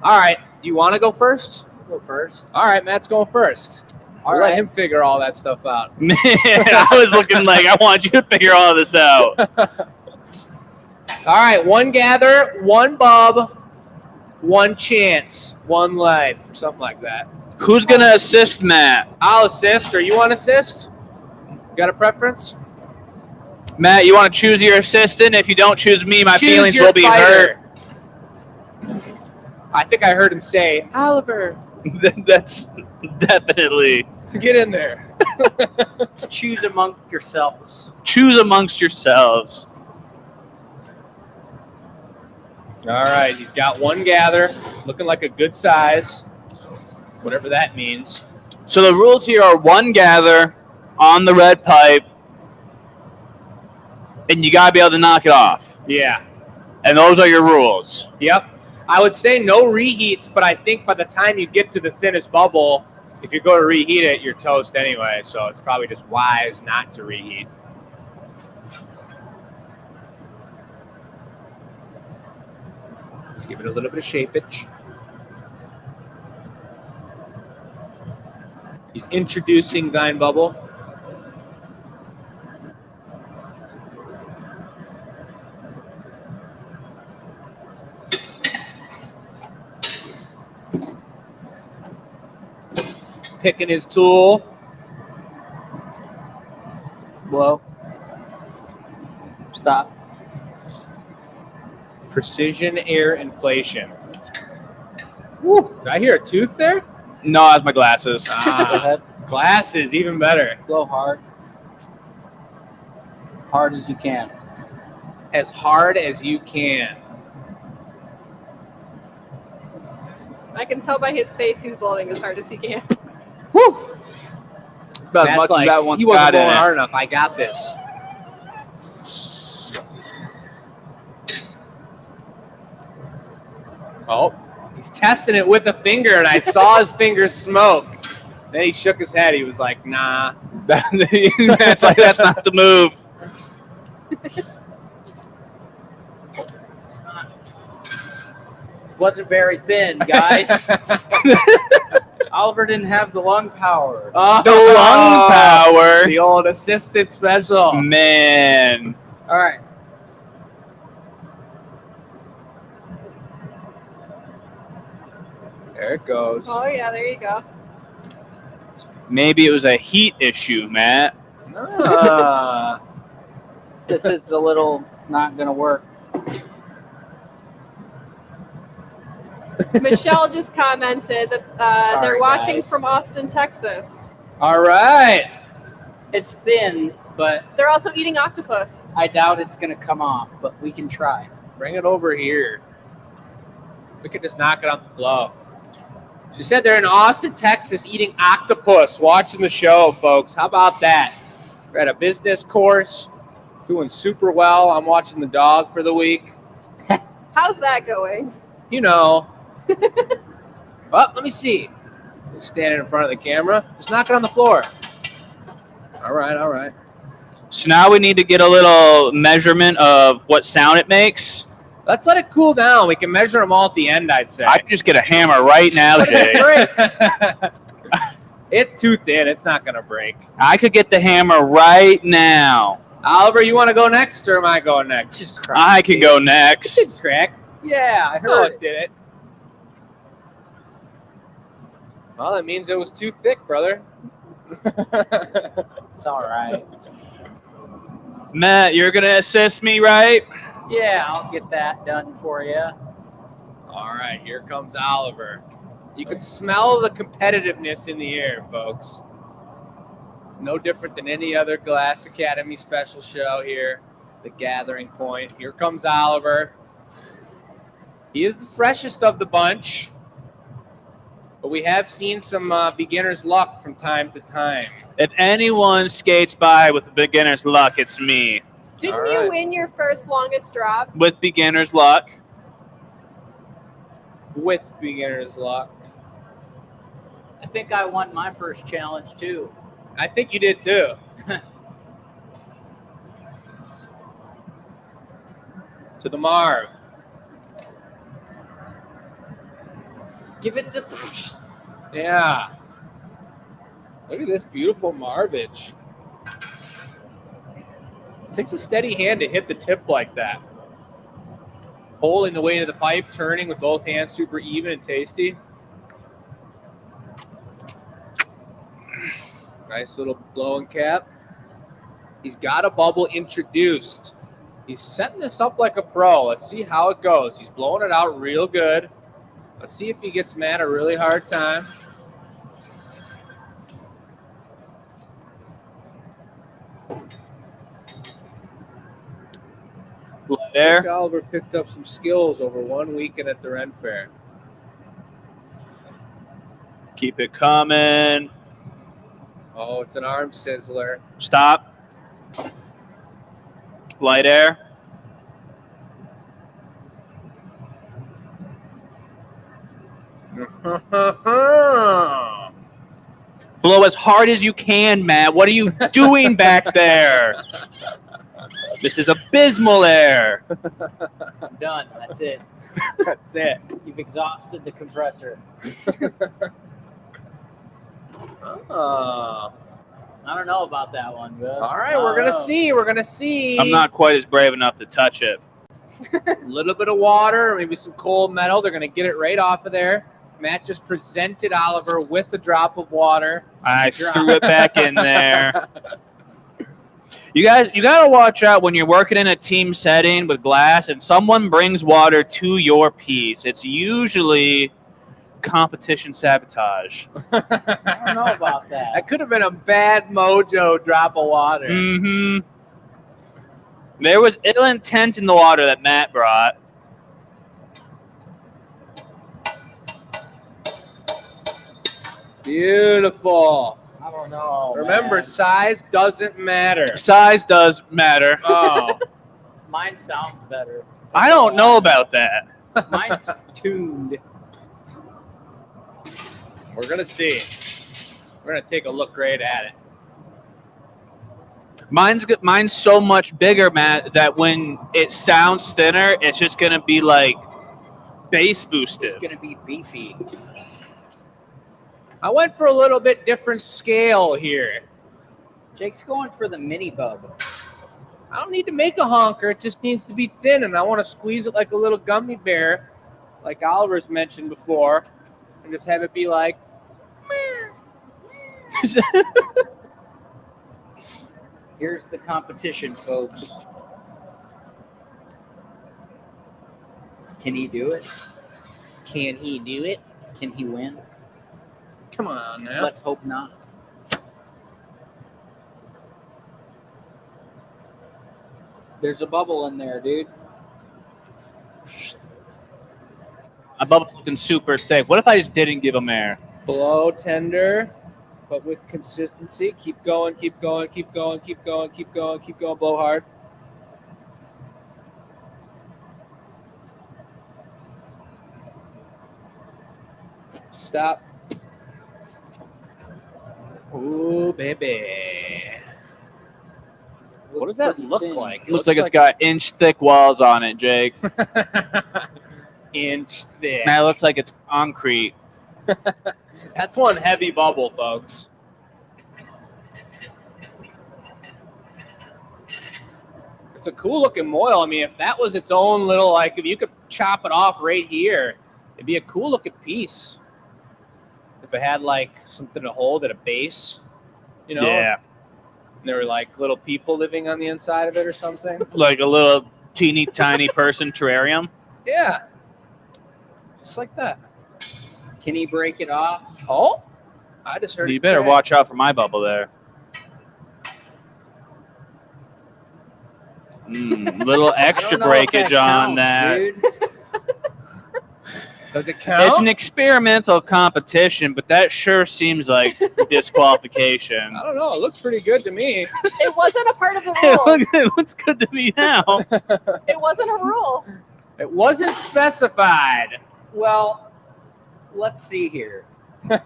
All right. You want to go first? Go first. All right, Matt's going first. I'll let him figure all that stuff out. Man, I was looking like I want you to figure all this out. All right, 1 gather, 1 bub, 1 chance, 1 life, or something like that. Who's gonna assist Matt? I'll assist, or you want to assist? Got a preference? Matt, you want to choose your assistant? If you don't choose me, my Choose feelings your will be hurt. fighter. I think I heard him say, Oliver, That's definitely. get in there. Choose amongst yourselves. Choose amongst yourselves. All right, he's got 1 gather, looking like a good size, whatever that means. So the rules here are 1 gather on the red pipe, and you gotta be able to knock it off. Yeah. And those are your rules. Yep. I would say no reheats, but I think by the time you get to the thinnest bubble, if you go to reheat it, you're toast anyway. So it's probably just wise not to reheat. Let's give it a little bit of shapeage. He's introducing Thine Bubble. Picking his tool. Blow. Stop. Precision air inflation. Woo, did I hear a tooth there? No, that's my glasses. Go ahead. Glasses, even better. Blow hard. Hard as you can. As hard as you can. I can tell by his face he's blowing as hard as he can. Whew. About as That's much as like, that one he wasn't got in blowing it. hard enough. I got this. Oh, he's testing it with a finger, and I saw his fingers smoke. Then he shook his head. He was like, nah. That's like, that's not the move. Wasn't very thin, guys. Oliver didn't have the lung power. Oh, The lung power. The old assistant special. Man. All right. There it goes. Oh yeah, there you go. Maybe it was a heat issue, Matt. Ah. This is a little not going to work. Michelle just commented that Sorry, they're watching guys. from Austin, Texas. All right. It's thin, but They're also eating octopus. I doubt it's going to come off, but we can try. Bring it over here. We could just knock it on the flow. She said they're in Austin, Texas, eating octopus, watching the show, folks. How about that? We're at a business course, doing super well. I'm watching the dog for the week. How's that going? You know. Well, let me see. Standing in front of the camera. Just knock it on the floor. All right, all right. So now we need to get a little measurement of what sound it makes. Let's let it cool down. We can measure them all at the end, I'd say. I can just get a hammer right now, Jay. It's too thin. It's not going to break. I could get the hammer right now. Oliver, you want to go next, or am I going next? Just crack. I can go next. It did crack. Yeah, I heard Oh, it did it. Well, that means it was too thick, brother. It's all right. Matt, you're going to assist me, right? Yeah, I'll get that done for you. All right, here comes Oliver. You can smell the competitiveness in the air, folks. It's no different than any other Glass Academy special show here, the Gathering Point. Here comes Oliver. He is the freshest of the bunch, but we have seen some beginner's luck from time to time. If anyone skates by with beginner's luck, it's me. Didn't All you right. win your first longest drop? With beginner's luck. With beginner's luck. I think I won my first challenge too. I think you did too. To the Marv. Give it the. Yeah. Look at this beautiful Marvage. Takes a steady hand to hit the tip like that. Holding the weight of the pipe, turning with both hands, super even and tasty. Nice little blowing cap. He's got a bubble introduced. He's setting this up like a pro. Let's see how it goes. He's blowing it out real good. Let's see if he gets Matt a really hard time. There. Oliver picked up some skills over one weekend at the Ren Fair. Keep it coming. Oh, it's an arm sizzler. Stop. Light air. Blow as hard as you can, Matt. What are you doing back there? This is abysmal air. I'm done. That's it. That's it. You've exhausted the compressor. Oh. I don't know about that one, but All right, we're going to see. We're going to see. I'm not quite as brave enough to touch it. A little bit of water, maybe some cold metal. They're going to get it right off of there. Matt just presented Oliver with a drop of water. I threw it back in there. You guys, you got to watch out when you're working in a team setting with glass and someone brings water to your piece. It's usually competition sabotage. I don't know about that. That could have been a bad mojo drop of water. Mm-hmm. There was ill intent in the water that Matt brought. Beautiful. I don't know. Remember, man. size doesn't matter. Size does matter. Oh, Mine sounds better. I don't know about that. Mine's tuned. we're gonna see. We're gonna take a look right at it. Mine's so much bigger, Matt, that when it sounds thinner, it's just gonna be like bass boosted. It's gonna be beefy. I went for a little bit different scale here. Jake's going for the mini bub. I don't need to make a honker. It just needs to be thin, and I want to squeeze it like a little gummy bear, like Oliver's mentioned before, and just have it be like. Here's the competition, folks. Can he do it? Can he do it? Can he win? Come on now. Let's hope not. There's a bubble in there, dude. My bubble's looking super thick. What if I just didn't give him air? Blow tender, but with consistency. Keep going, keep going, keep going, keep going, keep going, keep going. Blow hard. Stop. Ooh, baby. What does that look like? Looks like it's got inch thick walls on it, Jake. inch thick. That looks like it's concrete. That's one heavy bubble, folks. It's a cool looking moil. I mean, if that was its own little, like, if you could chop it off right here, it'd be a cool looking piece. If it had like something to hold at a base, you know? Yeah. And there were like little people living on the inside of it or something. Like a little teeny tiny person terrarium. Yeah. Just like that. Can he break it off? Oh? I just heard You it better crack. watch out for my bubble there. Little extra breakage on that. Dude. Does it count? It's an experimental competition, but that sure seems like disqualification. I don't know. It looks pretty good to me. It wasn't a part of the It rules. looks good to me now. It wasn't a rule. It wasn't specified. Well, let's see here. You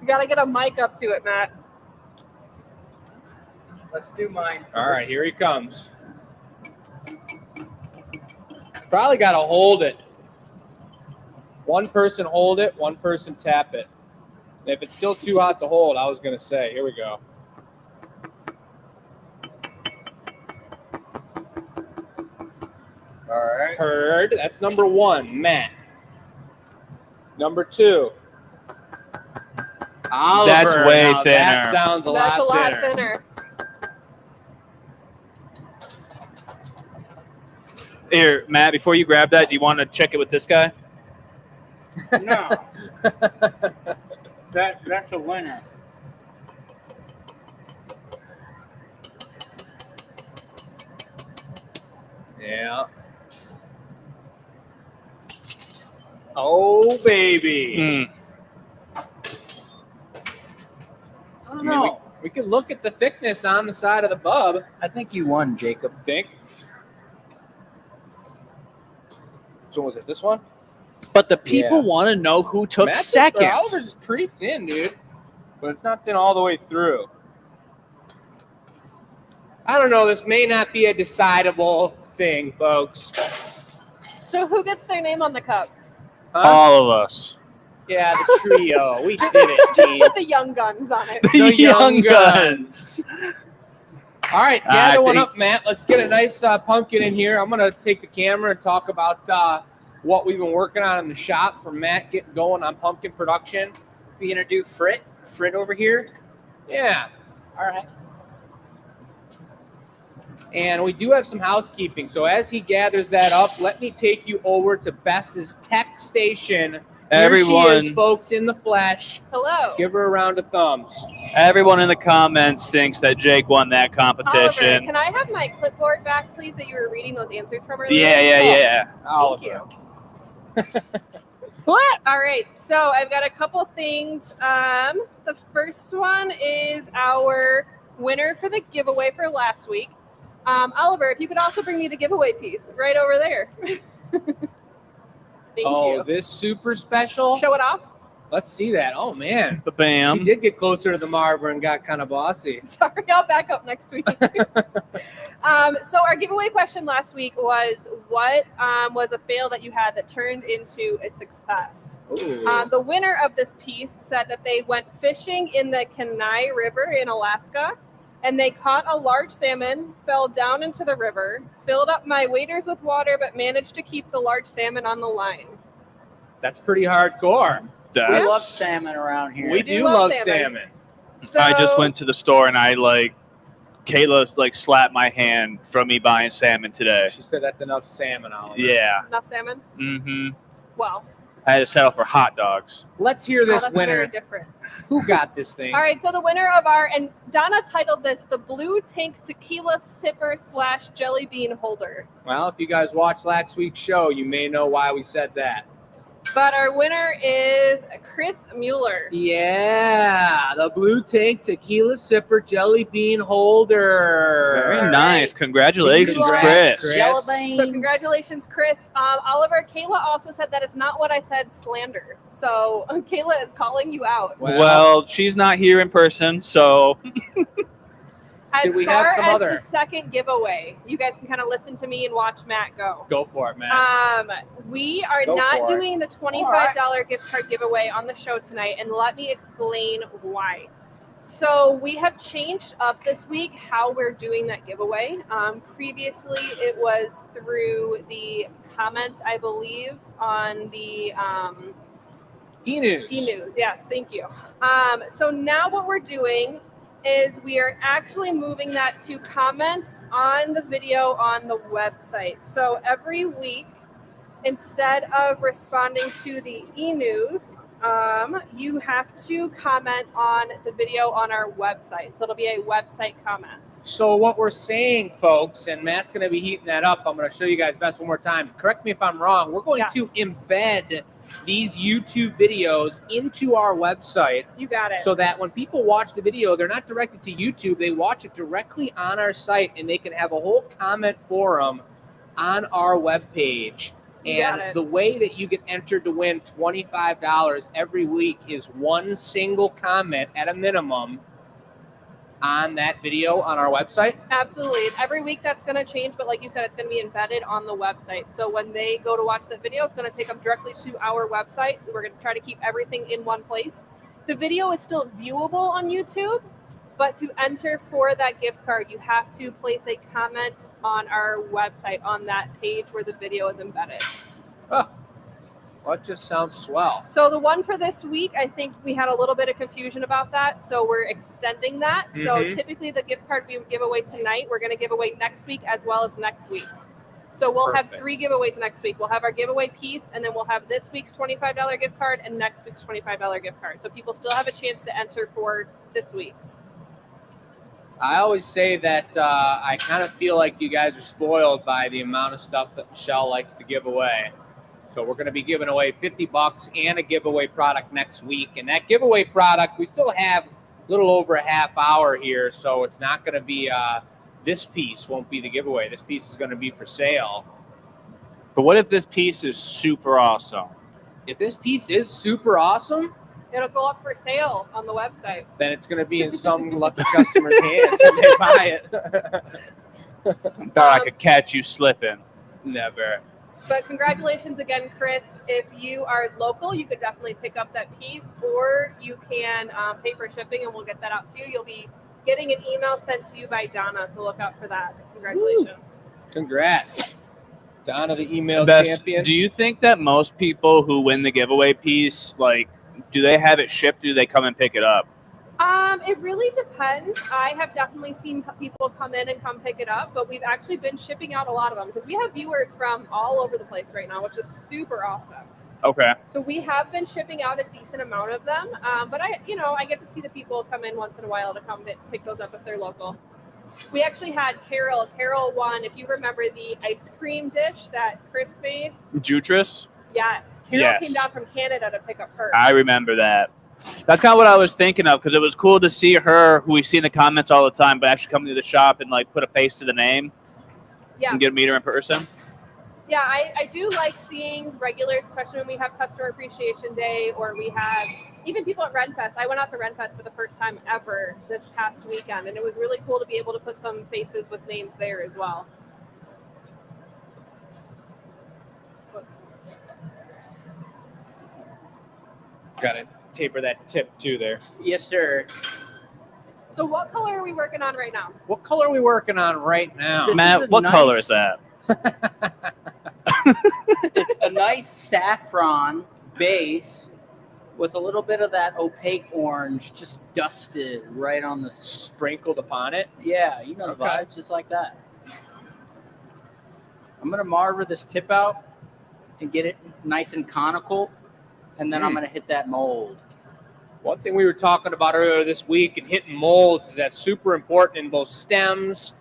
gotta get a mic up to it, Matt. Let's do mine first. All right, here he comes. Probably got to hold it. One person hold it, one person tap it. And if it's still too hot to hold, I was going to say, here we go. All right. Heard. That's number one, Matt. Number two. Oliver. That's way Now, thinner. That sounds a That's lot a lot thinner. thinner. Here, Matt, before you grab that, do you want to check it with this guy? No. That's a winner. Yeah. Oh, baby. I don't I mean, know. we could look at the thickness on the side of the bub. I think you won, Jacob. Think. So was it this one? But the people Yeah. want to know who took Matt's second. Oliver's is pretty thin, dude. But it's not thin all the way through. I don't know. This may not be a decidable thing, folks. So who gets their name on the cup? Huh? All of us. Yeah, the trio. We did it, Just team. put the young guns on it. The Young Guns. All right, gather one think- up, Matt. Let's get a nice pumpkin in here. I'm going to take the camera and talk about what we've been working on in the shop for Matt getting going on pumpkin production. You gonna do Frit over here? Yeah. All right. And we do have some housekeeping. So as he gathers that up, let me take you over to Bess's tech station. Everyone, Here she is, folks, in the flesh. Hello. Give her a round of thumbs. everyone in the comments thinks that Jake won that Oliver, competition. can I have my clipboard back, please, that you were reading those answers from earlier? Yeah. Thank you. What? All right, so I've got a couple things. The first one is our winner for the giveaway for last week. Oliver, if you could also bring me the giveaway piece right over there. Thank you. This super special. Show it off. Let's see that. Oh, man. She Bam. did get closer to the Marver and got kind of bossy. Sorry, I'll back up next week. So our giveaway question last week was, what was a fail that you had that turned into a success? The winner of this piece said that they went fishing in the Kenai River in Alaska, and they caught a large salmon, fell down into the river, filled up my waders with water, but managed to keep the large salmon on the line. That's pretty hardcore. We love That's, salmon around here. We do love salmon. So, I just went to the store and Kayla slapped my hand from me buying salmon today. She said that's enough salmon, Oliver. Yeah. enough salmon. Mm-hmm. Well, I had to settle for hot dogs. Let's hear this that's very winner. different. Who got this thing? All right, so the winner of and Donna titled this the Blue Tank Tequila Sipper / Jelly Bean Holder. Well, if you guys watched last week's show, you may know why we said that. But our winner is Chris Mueller. Yeah, the Blue Tank Tequila Sipper Jelly Bean Holder. Very nice. Congratulations, Congrats, Chris. Yellow beans. So congratulations, Chris. Oliver, Kayla also said that it's not what I said, slander. So Kayla is calling you out. Well, she's not here in person, so As Did we far have some as other? the second giveaway, you guys can kind of listen to me and watch Matt go. Go for it, man. We are Go not for it. doing the $25 gift card giveaway on the show tonight, and let me explain why. So we have changed up this week how we're doing that giveaway. Previously, it was through the comments, I believe, on the E-News. E-News. Yes, thank you. So now what we're doing is we are actually moving that to comments on the video on the website. So every week, instead of responding to the e-news, you have to comment on the video on our website. So it'll be a website comment. So what we're saying, folks, and Matt's going to be heating that up. I'm going to show you guys Bess one more time. Correct me if I'm wrong. We're going to embed these YouTube videos into our website. You got it. So that when people watch the video, they're not directed to YouTube. They watch it directly on our site, and they can have a whole comment forum on our webpage. You got And it. the way that you get entered to win $25 every week is one single comment at a minimum on that video on our website. Absolutely. Every week that's going to change, but like you said, it's going to be embedded on the website. So when they go to watch the video, it's going to take them directly to our website. We're going to try to keep everything in one place. The video is still viewable on YouTube, but to enter for that gift card, you have to place a comment on our website on that page where the video is embedded. Oh, well, it just sounds swell. So the one for this week, I think we had a little bit of confusion about that. So we're extending that. So Mhm. typically the gift card we would give away tonight, we're going to give away next week as well as next week's. So we'll have Perfect. 3 giveaways next week. We'll have our giveaway piece, and then we'll have this week's $25 gift card and next week's $25 gift card. So people still have a chance to enter for this week's. I always say that I kind of feel like you guys are spoiled by the amount of stuff that Michelle likes to give away. So we're going to be giving away $50 and a giveaway product next week. And that giveaway product, we still have a little over a half hour here. So it's not going to be, this piece won't be the giveaway. This piece is going to be for sale. but what if this piece is super awesome? If this piece is super awesome, It'll go up for sale on the website. then it's going to be in some lucky customer's hands when they buy it. Thought I could catch you slipping. Never. But congratulations again, Chris. If you are local, you could definitely pick up that piece, or you can pay for shipping and we'll get that out to you. You'll be getting an email sent to you by Donna, so look out for that. Congratulations. Congrats. Donna, the email Bess, champion. do you think that most people who win the giveaway piece, do they have it shipped? Or do they come and pick it up? It really depends. I have definitely seen people come in and come pick it up, but we've actually been shipping out a lot of them because we have viewers from all over the place right now, which is super awesome. Okay. So we have been shipping out a decent amount of them, but I get to see the people come in once in a while to come pick those up if they're local. We actually had Carol. Carol won, if you remember, the ice cream dish that Chris made. Jutris? Yes. Carol Yes. came down from Canada to pick up hers. I remember that. That's kind of what I was thinking of, because it was cool to see her, who we see in the comments all the time, but actually come to the shop and like put a face to the name. Yeah. And get to meet her in person. Yeah, I do like seeing regulars, especially when we have Customer Appreciation Day or we have even people at RenFest. I went out to RenFest for the first time ever this past weekend, and it was really cool to be able to put some faces with names there as well. Got to taper that tip too there. Yes, sir. So what color are we working on right now? What color are we working on right now? This is Matt, a what nice- color is that? It's a nice saffron base with a little bit of that opaque orange just dusted right on the. Sprinkled upon it. Yeah, you know the Okay. vibes, just like that. I'm gonna marver this tip out and get it nice and conical, and then I'm gonna hit that mold. One thing we were talking about earlier this week and hitting molds is that's super important in both stems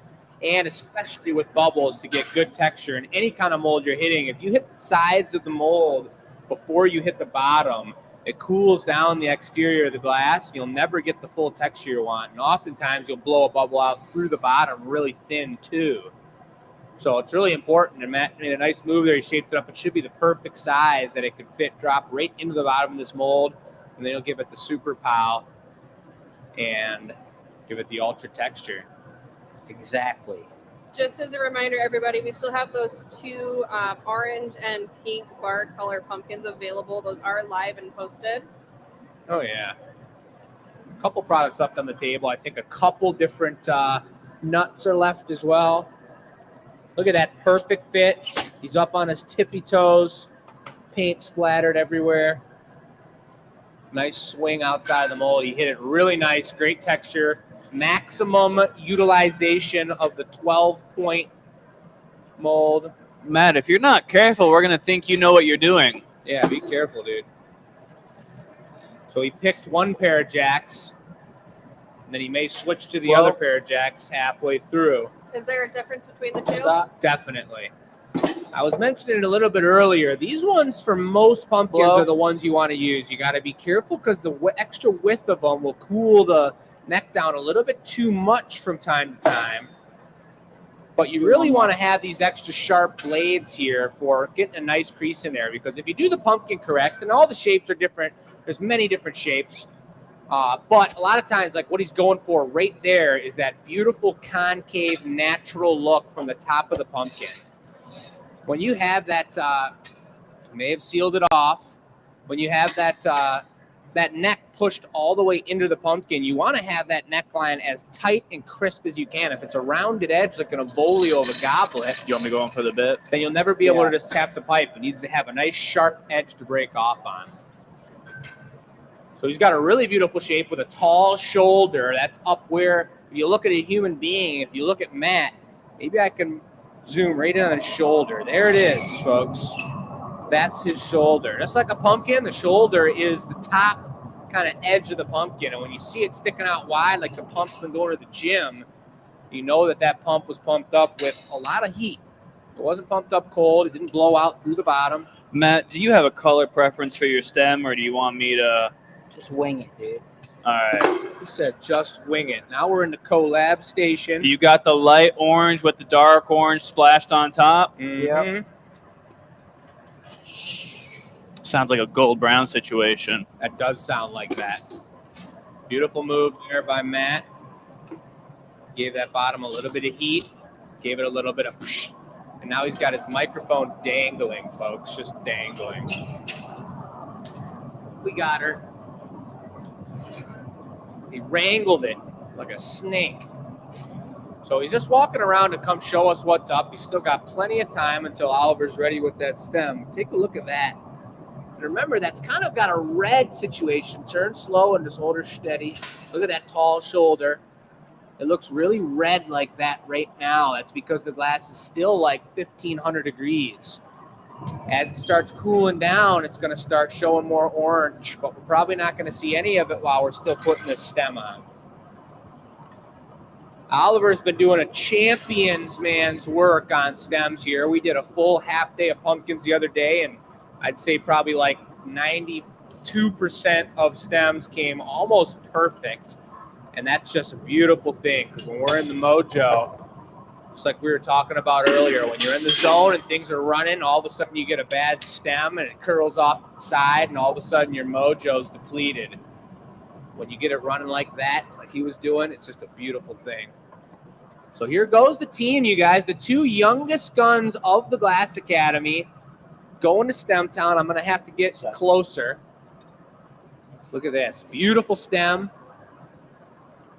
and especially with bubbles to get good texture in any kind of mold you're hitting. If you hit the sides of the mold before you hit the bottom, it cools down the exterior of the glass. You'll never get the full texture you want. And oftentimes you'll blow a bubble out through the bottom really thin too. So it's really important. And Matt made a nice move there. He shaped it up. It should be the perfect size that it could fit, drop right into the bottom of this mold. And then you'll give it the super pow and give it the ultra texture. Exactly. Just as a reminder, everybody, we still have those two orange and pink bar color pumpkins available. Those are live and posted. Oh, yeah. A couple products left on the table. I think a couple different nuts are left as well. Look at that perfect fit. He's up on his tippy toes. Paint splattered everywhere. Nice swing outside of the mold. He hit it really nice. Great texture. Maximum utilization of the 12-point mold. Matt, if you're not careful, we're going to think you know what you're doing. Yeah, be careful, dude. So he picked one pair of jacks, and then he may switch to the other pair of jacks halfway through. Is there a difference between the two? Stop. Definitely. I was mentioning it a little bit earlier. These ones, for most pumpkins, are the ones you want to use. You got to be careful because the extra width of them will cool the neck down a little bit too much from time to time. But you really want to have these extra sharp blades here for getting a nice crease in there, because if you do the pumpkin correct, and all the shapes are different, there's many different shapes, but a lot of times, like what he's going for right there is that beautiful concave natural look from the top of the pumpkin. When you have that, you may have sealed it off, when you have that that neck pushed all the way into the pumpkin, you want to have that neckline as tight and crisp as you can. If it's a rounded edge like an Avolio of a goblet, You want me going for the bit? then you'll never be able to just tap the pipe. It needs to have a nice sharp edge to break off on. So he's got a really beautiful shape with a tall shoulder. That's up where, if you look at a human being, if you look at Matt, maybe I can zoom right in on his shoulder. There it is, folks. That's his shoulder. Just like a pumpkin, the shoulder is the top kind of edge of the pumpkin. And when you see it sticking out wide, like the pump's been going to the gym, you know that that pump was pumped up with a lot of heat. It wasn't pumped up cold. It didn't blow out through the bottom. Matt, do you have a color preference for your stem, or do you want me to? Just wing it, dude. All right. He said, just wing it. Now we're in the collab station. You got the light orange with the dark orange splashed on top. Mhm. Sounds like a gold brown situation. That does sound like that. Beautiful move there by Matt. Gave that bottom a little bit of heat. Gave it a little bit of psh. And now he's got his microphone dangling, folks. Just dangling. We got her. He wrangled it like a snake. So he's just walking around to come show us what's up. He's still got plenty of time until Oliver's ready with that stem. Take a look at that. And remember, that's kind of got a red situation. Turn slow and just hold her steady. Look at that tall shoulder. It looks really red like that right now. That's because the glass is still like 1,500 degrees. As it starts cooling down, it's going to start showing more orange, but we're probably not going to see any of it while we're still putting this stem on. Oliver's been doing a champion's man's work on stems here. We did a full half day of pumpkins the other day, and I'd say probably like 92% of stems came almost perfect. And that's just a beautiful thing, because when we're in the mojo, just like we were talking about earlier, when you're in the zone and things are running, all of a sudden you get a bad stem and it curls off the side, and all of a sudden your mojo's depleted. When you get it running like that, like he was doing, it's just a beautiful thing. So here goes the team, you guys, the two youngest guns of the Glass Academy going to STEM Town. I'm going to have to get closer. Look at this. Beautiful stem.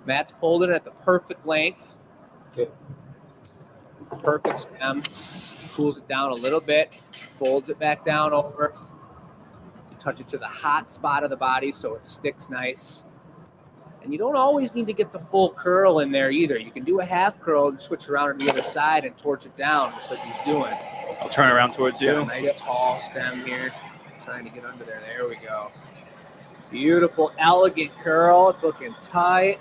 Matt's pulled it at the perfect length. Good. Perfect stem. Cools it down a little bit. Folds it back down over. You touch it to the hot spot of the body so it sticks nice. And you don't always need to get the full curl in there either. You can do a half curl and switch around to the other side and torch it down just like he's doing. I'll turn around towards you. Nice tall stem here. Trying to get under there. There we go. Beautiful, elegant curl. It's looking tight.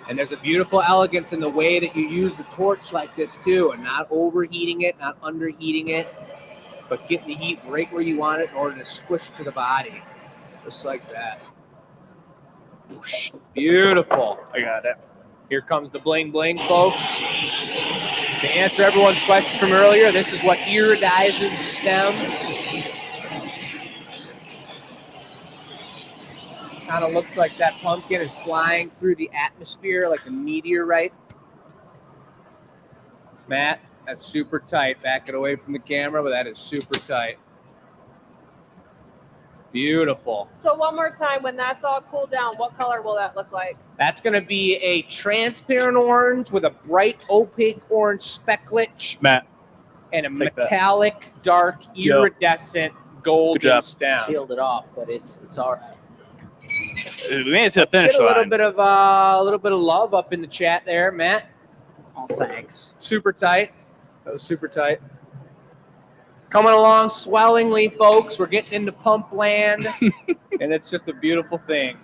And there's a beautiful elegance in the way that you use the torch like this too, and not overheating it, not underheating it, but getting the heat right where you want it in order to squish it to the body. Just like that. Beautiful. I got it. Here comes the bling bling, folks. To answer everyone's question from earlier, this is what iridizes the stem. Kind of looks like that pumpkin is flying through the atmosphere like a meteorite. Matt, that's super tight. Back it away from the camera, but that is super tight. Beautiful. So one more time, when that's all cooled down, what color will that look like? That's going to be a transparent orange with a bright opaque orange specklet Matt, and a take that. metallic, dark, iridescent golden job. stem. Sealed it off, but it's all right. we made it to the Get finish a little line. bit of love up in the chat there, Matt. Oh, thanks. Super tight. That was super tight. Coming along swellingly, folks. We're getting into pump land, and it's just a beautiful thing.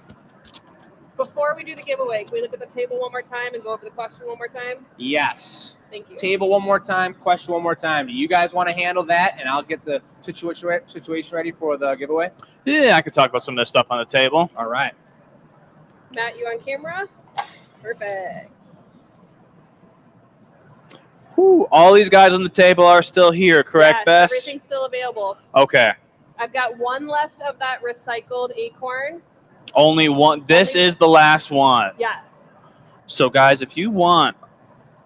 Before we do the giveaway, can we look at the table one more time and go over the question one more time? Yes. Thank you. Table one more time, question one more time. Do you guys want to handle that, and I'll get the situation ready for the giveaway? Yeah, I could talk about some of this stuff on the table. All right. Matt, you on camera? Perfect. Whew, all these guys on the table are still here, correct, Yes, Bess? everything's still available. Okay. I've got one left of that recycled acorn. Only one. This is the last one. Yes. So, guys, if you want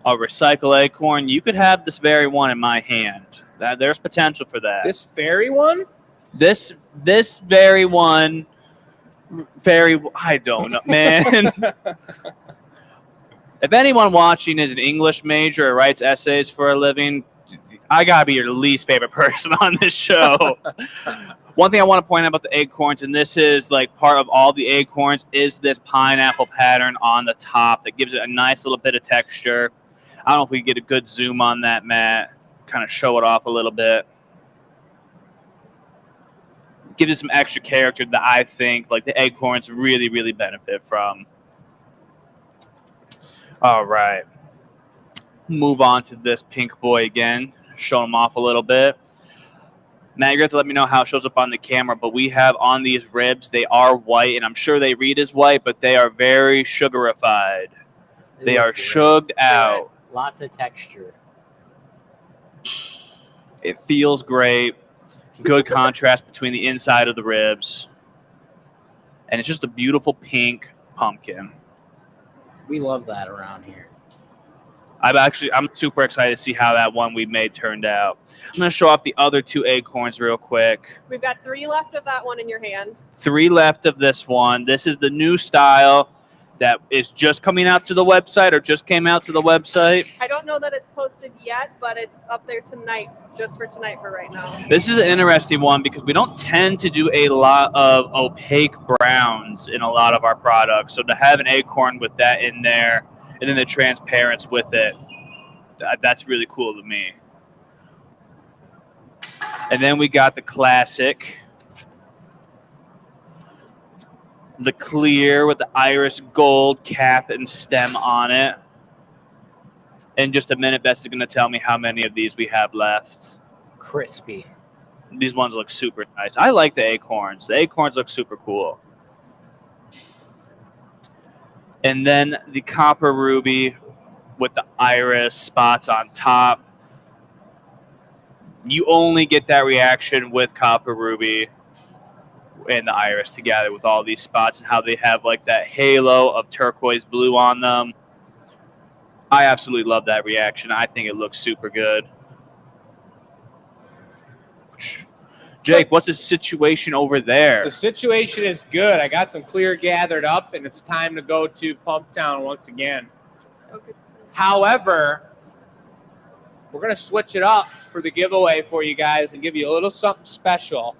a recycle acorn, you could have this very one in my hand. There's potential for that. This fairy one? This very one, I don't know, man. If anyone watching is an English major or writes essays for a living, I gotta be your least favorite person on this show. One thing I want to point out about the acorns, and this is like part of all the acorns, is this pineapple pattern on the top that gives it a nice little bit of texture. I don't know if we can get a good zoom on that, Matt. Kind of show it off a little bit. Gives it some extra character that I think like the acorns really, really benefit from. All right. Move on to this pink boy again. Show him off a little bit. Matt, you're going to have to let me know how it shows up on the camera, but we have on these ribs, they are white, and I'm sure they read as white, but they are very sugarified. They are sugged out. Lots of texture. It feels great. Good contrast between the inside of the ribs. And it's just a beautiful pink pumpkin. We love that around here. I'm super excited to see how that one we made turned out. I'm going to show off the other two acorns real quick. We've got 3 left of that one in your hand. 3 left of this one. This is the new style. that is just coming out to the website or just came out to the website. I don't know that it's posted yet, but it's up there tonight, just for tonight for right now. This is an interesting one because we don't tend to do a lot of opaque browns in a lot of our products. So to have an acorn with that in there and then the transparency with it, that's really cool to me. And then we got the classic, the clear with the iris gold cap and stem on it. In just a minute, Bess is going to tell me how many of these we have left. Crispy. These ones look super nice. I like the acorns. The acorns look super cool. And then the copper ruby with the iris spots on top. You only get that reaction with copper ruby and the iris together with all these spots and how they have like that halo of turquoise blue on them. I absolutely love that reaction. I think it looks super good. Jake, what's the situation over there? The situation is good. I got some clear gathered up, and it's time to go to Pumptown once again. Okay. However, we're going to switch it up for the giveaway for you guys and give you a little something special.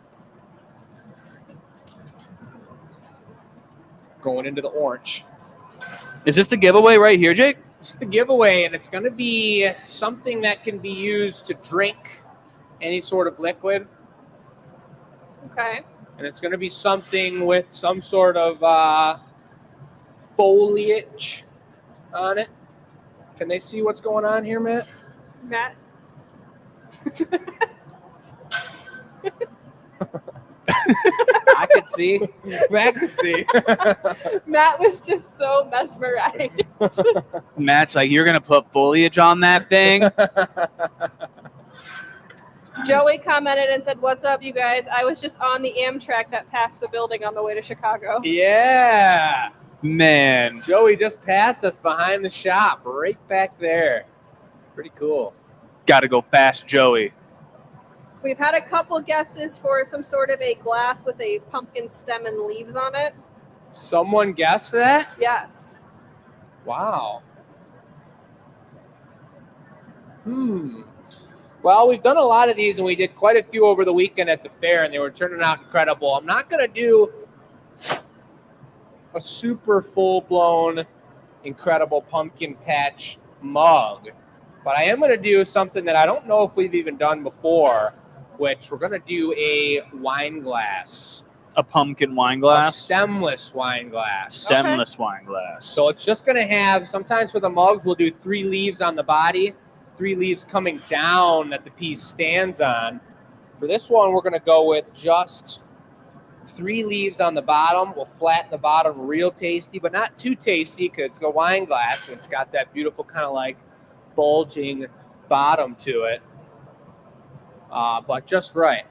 Going into the orange. Is this the giveaway right here, Jake? This is the giveaway, and it's going to be something that can be used to drink any sort of liquid. Okay. And it's going to be something with some sort of foliage on it. Can they see what's going on here, Matt? Matt? I could see. Matt could see. Matt was just so mesmerized. Matt's like, you're going to put foliage on that thing? Joey commented and said, "What's up, you guys? I was just on the Amtrak that passed the building on the way to Chicago." Yeah. Man. Joey just passed us behind the shop, right back there. Pretty cool. Got to go fast, Joey. We've had a couple guesses for some sort of a glass with a pumpkin stem and leaves on it. Someone guessed that? Yes. Wow. Well, we've done a lot of these, and we did quite a few over the weekend at the fair, and they were turning out incredible. I'm not going to do a super full-blown, incredible pumpkin patch mug, but I am going to do something that I don't know if we've even done before, which we're going to do a wine glass. A pumpkin wine glass? A stemless wine glass. Stemless wine glass. So it's just going to have, sometimes for the mugs, we'll do 3 leaves on the body, 3 leaves coming down that the piece stands on. For this one, we're going to go with just 3 leaves on the bottom. We'll flatten the bottom real tasty, but not too tasty because it's a wine glass and it's got that beautiful kind of like bulging bottom to it, but just right.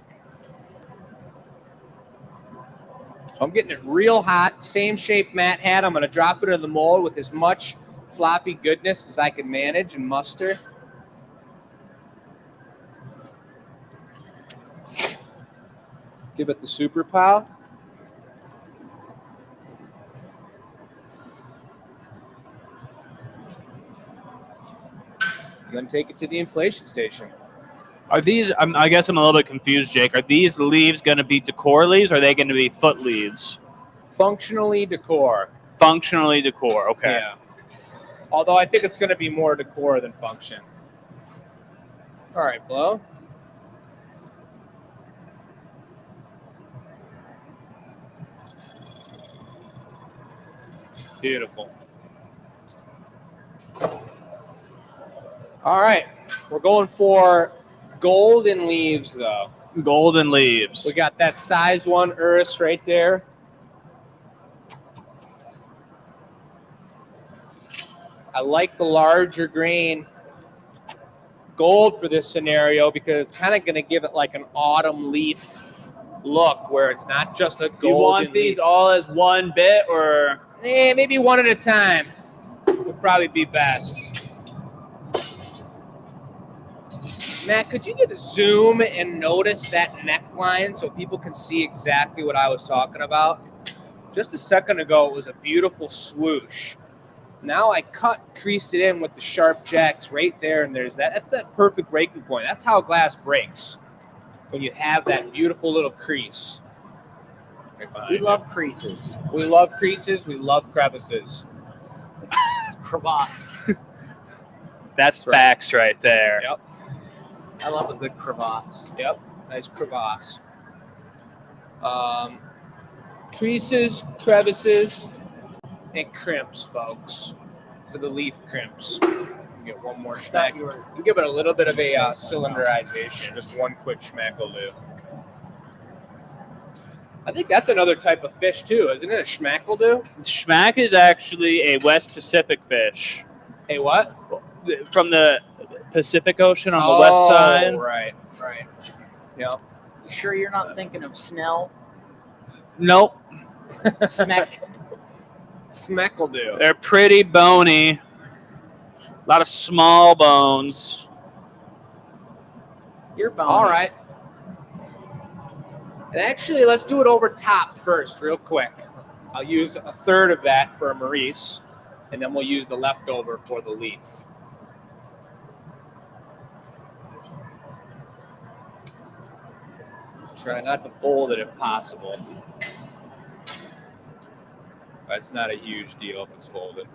So I'm getting it real hot, same shape Matt had. I'm going to drop it in the mold with as much floppy goodness as I can manage and muster. Give it the super pow. Then take it to the inflation station. Are these, I guess I'm a little bit confused, Jake. Are these leaves going to be decor leaves or are they going to be foot leaves? Functionally decor. Functionally decor, okay. Yeah. Although I think it's going to be more decor than function. All right, blow. Beautiful. All right, we're going for golden leaves, though. Golden leaves. We got that size 1 Urus right there. I like the larger grain gold for this scenario because it's kind of going to give it like an autumn leaf look where it's not just a golden You want these leaf. all as one bit or? Maybe one at a time would probably be best. Matt, could you get a zoom and notice that neckline so people can see exactly what I was talking about? Just a second ago, it was a beautiful swoosh. Now I creased it in with the sharp jacks right there, and there's that. That's that perfect breaking point. That's how glass breaks, when you have that beautiful little crease. We love creases. We love creases. We love crevices. Crevasse. That's right. facts right there. Yep. I love a good crevasse. Yep. Nice crevasse. Creases, crevices, and crimps, folks. For the leaf crimps. Get one more schmack. You give it a little bit of a cylinderization. Just one quick schmack will do. I think that's another type of fish too, isn't it? A schmack will do? Schmack is actually a West Pacific fish. A what? From the Pacific Ocean on the west side. Right. Yep. You sure you're not thinking of Snell? Nope. Smack. Smack will do. They're pretty bony. A lot of small bones. You're bony. All right. And actually, let's do it over top first, real quick. I'll use a third of that for a Maurice, and then we'll use the leftover for the leaf. Try not to fold it if possible. But it's not a huge deal if it's folded.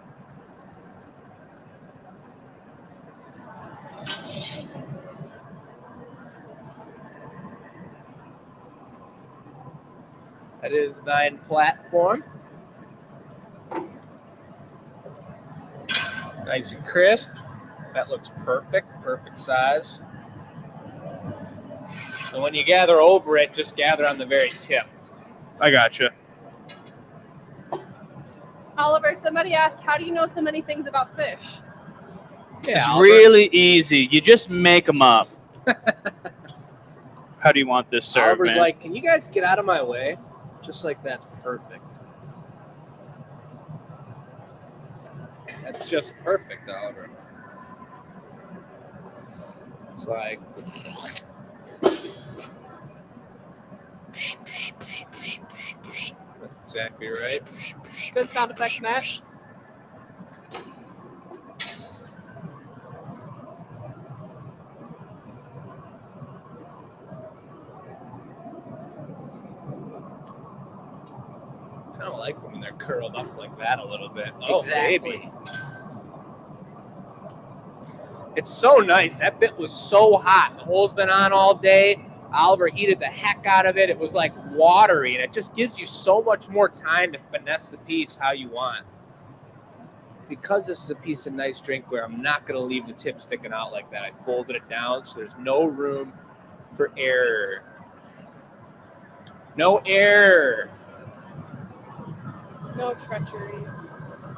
That is 9 platform. Nice and crisp. That looks perfect, perfect size. So when you gather over it, just gather on the very tip. I gotcha. Oliver, somebody asked, how do you know so many things about fish? Yeah, It's Albert. really easy. You just make them up. How do you want this served, Oliver's man? like, can you guys get out of my way? Just like that's perfect. That's just perfect, Oliver. It's like... That's exactly right. Good sound effects, Matt. Kind of like them when they're curled up like that a little bit. Oh, Exactly. baby. It's so nice. That bit was so hot. The hole's been on all day. Oliver heated the heck out of it. It was like watery, and it just gives you so much more time to finesse the piece how you want. Because this is a piece of nice drinkware, I'm not going to leave the tip sticking out like that. I folded it down so there's no room for error. No error. No treachery.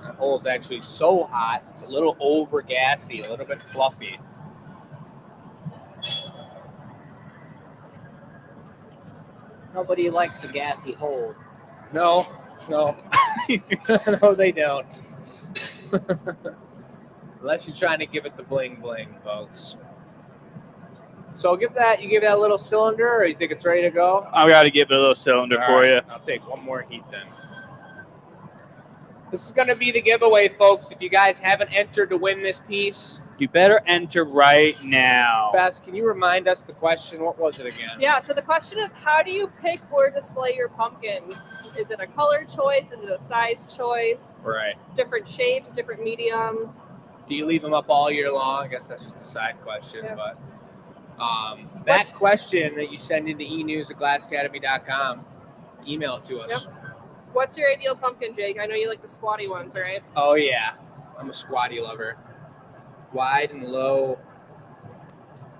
That hole's actually so hot, it's a little over gassy, a little bit fluffy. Nobody likes a gassy hole. No. No, they don't. Unless you're trying to give it the bling bling, folks. So you give that a little cylinder, or you think it's ready to go? I got to give it a little cylinder All for right, you. I'll take one more heat then. This is going to be the giveaway, folks. If you guys haven't entered to win this piece, You better enter right now. Bess, can you remind us the question? What was it again? Yeah, so the question is, how do you pick or display your pumpkins? Is it a color choice? Is it a size choice? Right. Different shapes, different mediums? Do you leave them up all year long? I guess that's just a side question, Yeah. but that question that you send into enews@glassacademy.com, email it to us. Yep. What's your ideal pumpkin, Jake? I know you like the squatty ones, right? Oh yeah, I'm a squatty lover. Wide and low.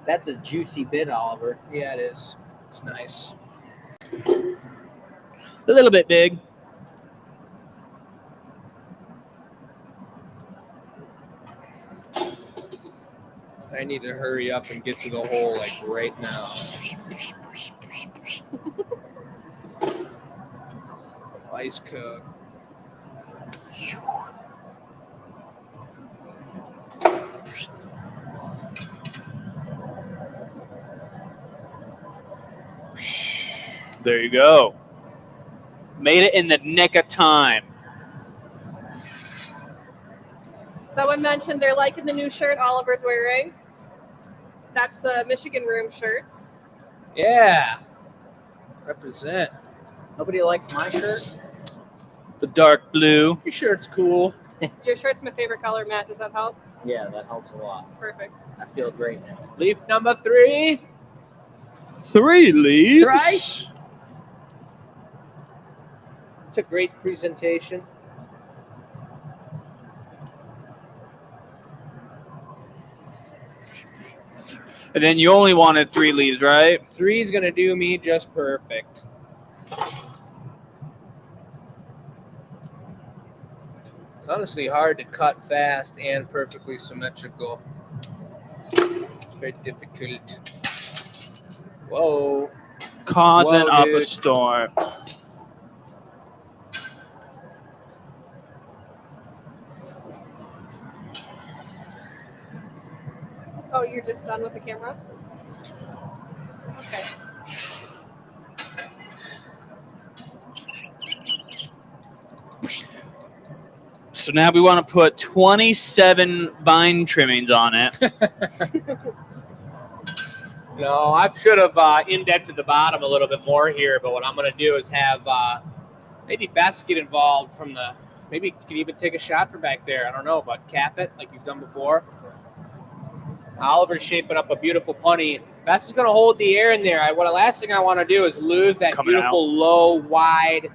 That's a juicy bit, Oliver. Yeah, it is. It's nice. A little bit big. I need to hurry up and get to the hole like right now. Ice cook. There you go. Made it in the nick of time. Someone mentioned they're liking the new shirt Oliver's wearing. That's the Michigan Room shirts. Yeah. Represent. Nobody likes my shirt. The dark blue. Your shirt's cool. Your shirt's my favorite color, Matt. Does that help? Yeah, that helps a lot. Perfect. I feel great now. Leaf number 3. 3 leaves. Right. It's a great presentation. And then you only wanted 3 leaves, right? 3 is going to do me just perfect. It's honestly hard to cut fast and perfectly symmetrical. It's very difficult. Whoa. Causing Whoa, up dude. a storm. Oh, you're just done with the camera? Okay. So now we want to put 27 vine trimmings on it. No, I should have indented the bottom a little bit more here, but what I'm going to do is have maybe Bess get involved from the, maybe you can even take a shot from back there. I don't know, but cap it like you've done before. Oliver's shaping up a beautiful punny. Bess is going to hold the air in there. The last thing I want to do is lose that Coming beautiful, low, wide,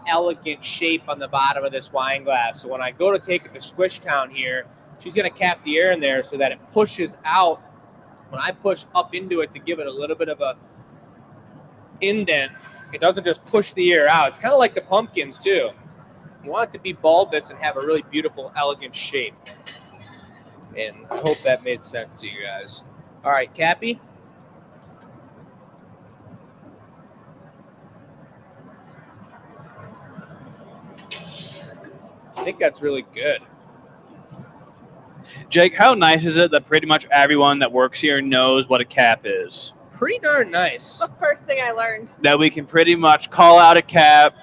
elegant shape on the bottom of this wine glass. So when I go to take it to Squish Town here, she's going to cap the air in there so that it pushes out. When I push up into it to give it a little bit of a indent, it doesn't just push the air out. It's kind of like the pumpkins too. You want it to be bulbous and have a really beautiful, elegant shape. And I hope that made sense to you guys. All right, Cappy. I think that's really good. Jake, how nice is it that pretty much everyone that works here knows what a cap is? Pretty darn nice. The first thing I learned. That we can pretty much call out a cap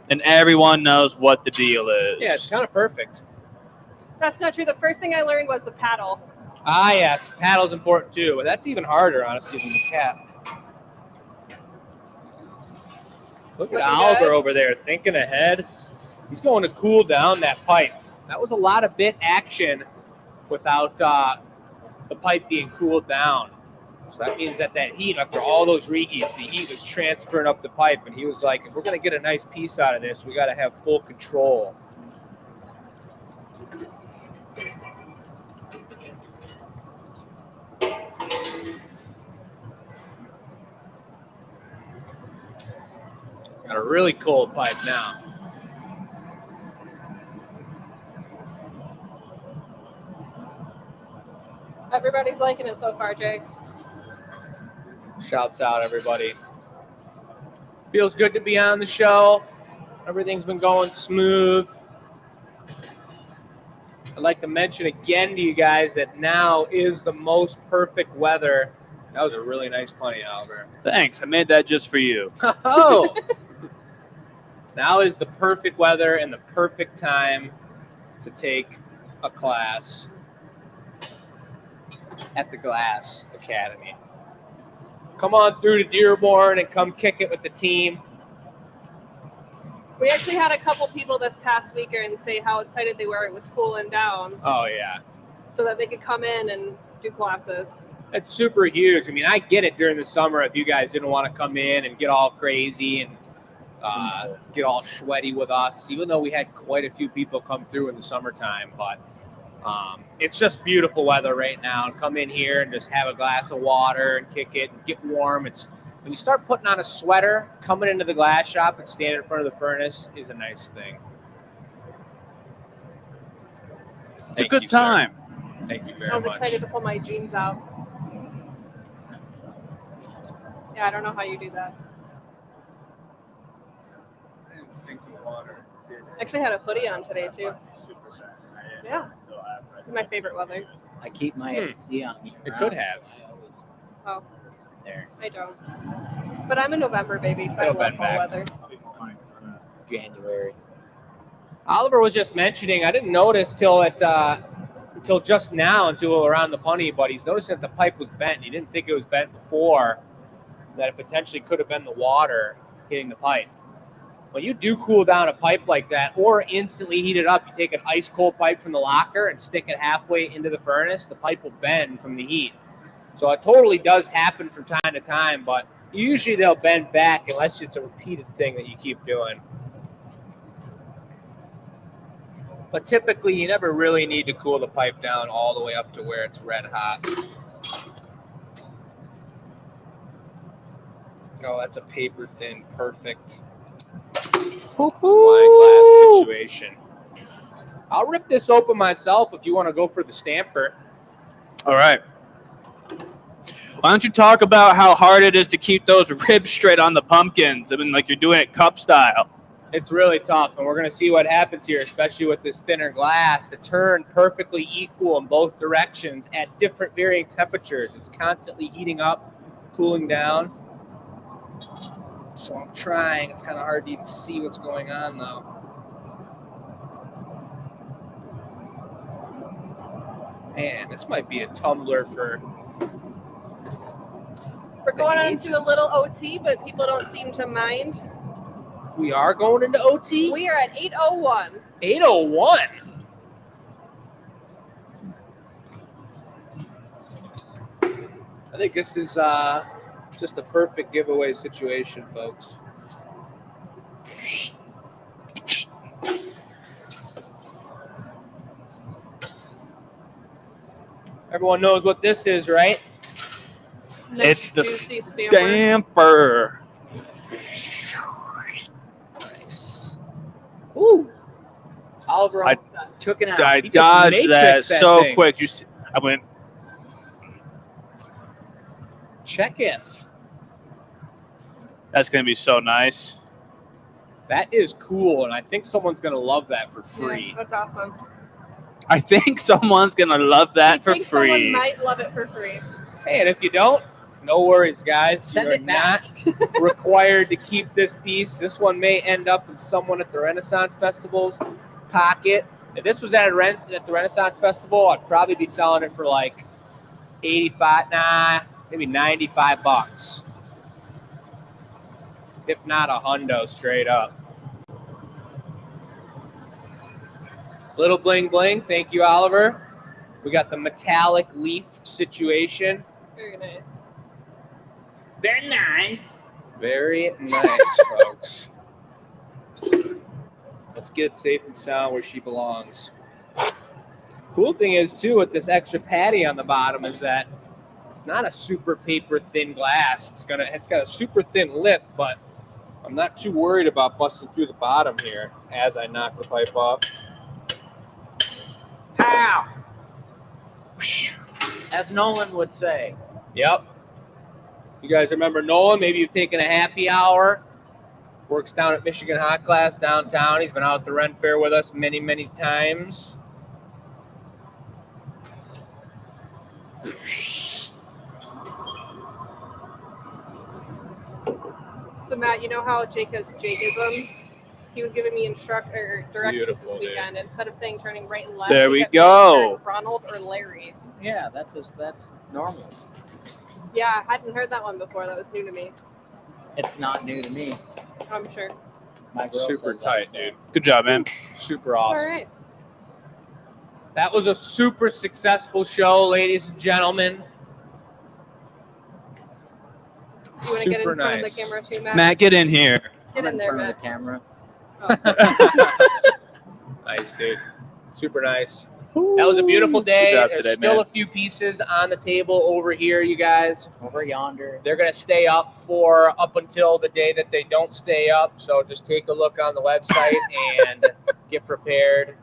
and everyone knows what the deal is. Yeah, it's kind of perfect. That's not true. The first thing I learned was the paddle. Ah, yes, paddle's important too, but that's even harder, honestly, than the cap. Look at Looking Oliver good. over there thinking ahead. He's going to cool down that pipe. That was a lot of bit action without the pipe being cooled down. So that means that heat, after all those reheats, the heat was transferring up the pipe, and he was like, if we're going to get a nice piece out of this, we got to have full control. Got a really cold pipe now. Everybody's liking it so far, Jake. Shouts out, everybody. Feels good to be on the show. Everything's been going smooth. I'd like to mention again to you guys that now is the most perfect weather. That was a really nice punny, Oliver. Thanks. I made that just for you. Oh! Now is the perfect weather and the perfect time to take a class at the Glass Academy. Come on through to Dearborn and come kick it with the team. We actually had a couple people this past weekend say how excited they were it was cooling down Oh, yeah. so that they could come in and do classes. That's super huge. I mean, I get it during the summer if you guys didn't want to come in and get all crazy and get all sweaty with us, even though we had quite a few people come through in the summertime. But it's just beautiful weather right now. Come in here and just have a glass of water and kick it and get warm. It's when you start putting on a sweater, coming into the glass shop and standing in front of the furnace is a nice thing. It's a good time. Thank you very I was much. excited to pull my jeans out. Yeah, I don't know how you do that. I actually had a hoodie on today, too. Yeah. This is my favorite weather. I keep my AC on me. It could have. Oh, There. I don't. But I'm a November baby, so I It'll love bend fall back. weather. I'll be January. Oliver was just mentioning, I didn't notice until just now, until around the punny, but he's noticing that the pipe was bent. He didn't think it was bent before, that it potentially could have been the water hitting the pipe. When you do cool down a pipe like that or instantly heat it up, you take an ice cold pipe from the locker and stick it halfway into the furnace, the pipe will bend from the heat. So it totally does happen from time to time, but usually they'll bend back unless it's a repeated thing that you keep doing. But typically, you never really need to cool the pipe down all the way up to where it's red hot. Oh, that's a paper thin, perfect wine glass situation. I'll rip this open myself if you want to go for the stamper. All right. Why don't you talk about how hard it is to keep those ribs straight on the pumpkins? I mean, like you're doing it cup style. It's really tough, and we're going to see what happens here, especially with this thinner glass, to turn perfectly equal in both directions at different varying temperatures. It's constantly heating up, cooling down. So I'm trying. It's kind of hard to even see what's going on, though. Man, this might be a tumbler for... We're going on to a little OT, but people don't seem to mind. We are going into OT? We are at 8:01. 8:01? I think this is just a perfect giveaway situation, folks. Everyone knows what this is, right? It's the juicy stamper. stamper. Nice. Ooh. Oliver I took it out. I He just dodged that matrixed that so thing. quick. You see, I went. Check if. That's gonna be so nice. That is cool, and I think someone's going to love that for Yeah, free. that's awesome. I think someone's gonna love that for I think free. someone might love it for free. Hey, and if you don't, no worries, guys. Send You're it back. not required to keep this piece. This one may end up in someone at the Renaissance Festival's pocket. If this was at the Renaissance Festival, I'd probably be selling it for like 85, maybe 95 bucks. If not a hundo straight up. Little bling bling. Thank you, Oliver. We got the metallic leaf situation. Very nice. Very nice. Very nice, folks. Let's get it safe and sound where she belongs. Cool thing is, too, with this extra patty on the bottom is that it's not a super paper thin glass. It's got a super thin lip, but I'm not too worried about busting through the bottom here as I knock the pipe off. Pow! As Nolan would say. Yep. You guys remember Nolan? Maybe you've taken a happy hour. Works down at Michigan Hot Glass downtown. He's been out at the Ren Fair with us many, many times. So Matt, you know how Jake has Jake-isms? He was giving me directions Beautiful, this dude. weekend. Instead of saying turning right and left, There he we kept saying go. turn Ronald or Larry. Yeah, that's normal. Yeah, I hadn't heard that one before. That was new to me. It's not new to me. I'm sure. My girl Super says tight, that. dude. Good job, man. Super All awesome. right. That was a super successful show, ladies and gentlemen. You want to get in Super front of nice. the camera too, Matt? Matt, get in here. Get I'm in there, front of Matt. the camera. Nice, dude. Super nice. That was a beautiful day. Good job There's today, still man. a few pieces on the table over here, you guys. Over yonder. They're going to stay up until the day that they don't stay up. So just take a look on the website and get prepared.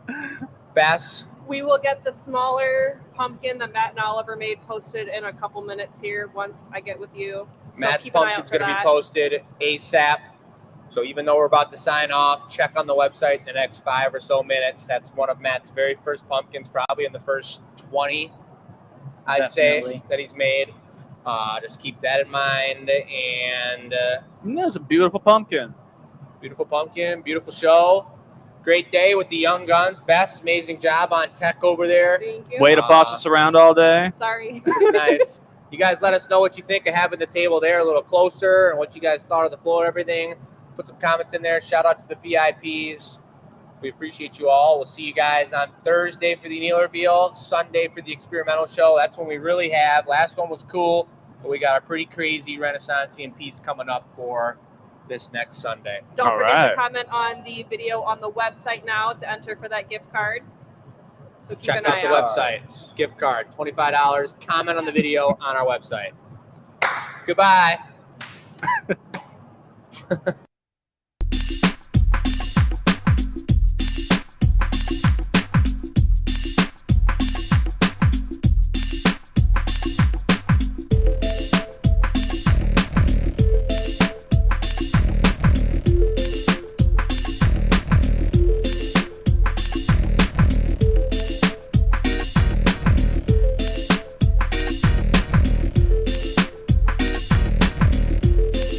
Bess, We will get the smaller pumpkin that Matt and Oliver made posted in a couple minutes here once I get with you. So Matt's keep an eye out pumpkin's for going to be that. posted ASAP. So even though we're about to sign off, check on the website in the next 5 or so minutes. That's one of Matt's very first pumpkins, probably in the first 20, I'd say, Definitely. that he's made. Just keep that in mind. And That's a beautiful pumpkin. Beautiful pumpkin, beautiful show. Great day with the young guns. Bess, amazing job on tech over there. Thank you. Way to boss us around all day. Sorry. That's nice. You guys let us know what you think of having the table there a little closer and what you guys thought of the floor and everything. Put some comments in there. Shout out to the VIPs. We appreciate you all. We'll see you guys on Thursday for the anneal reveal, Sunday for the experimental show. That's when we really have. Last one was cool, but we got a pretty crazy Renaissanceian piece coming up for this next Sunday. Don't All forget right. to comment on the video on the website now to enter for that gift card. So keep Check an out eye the out. website. Gift card, $25. Comment on the video on our website. Goodbye.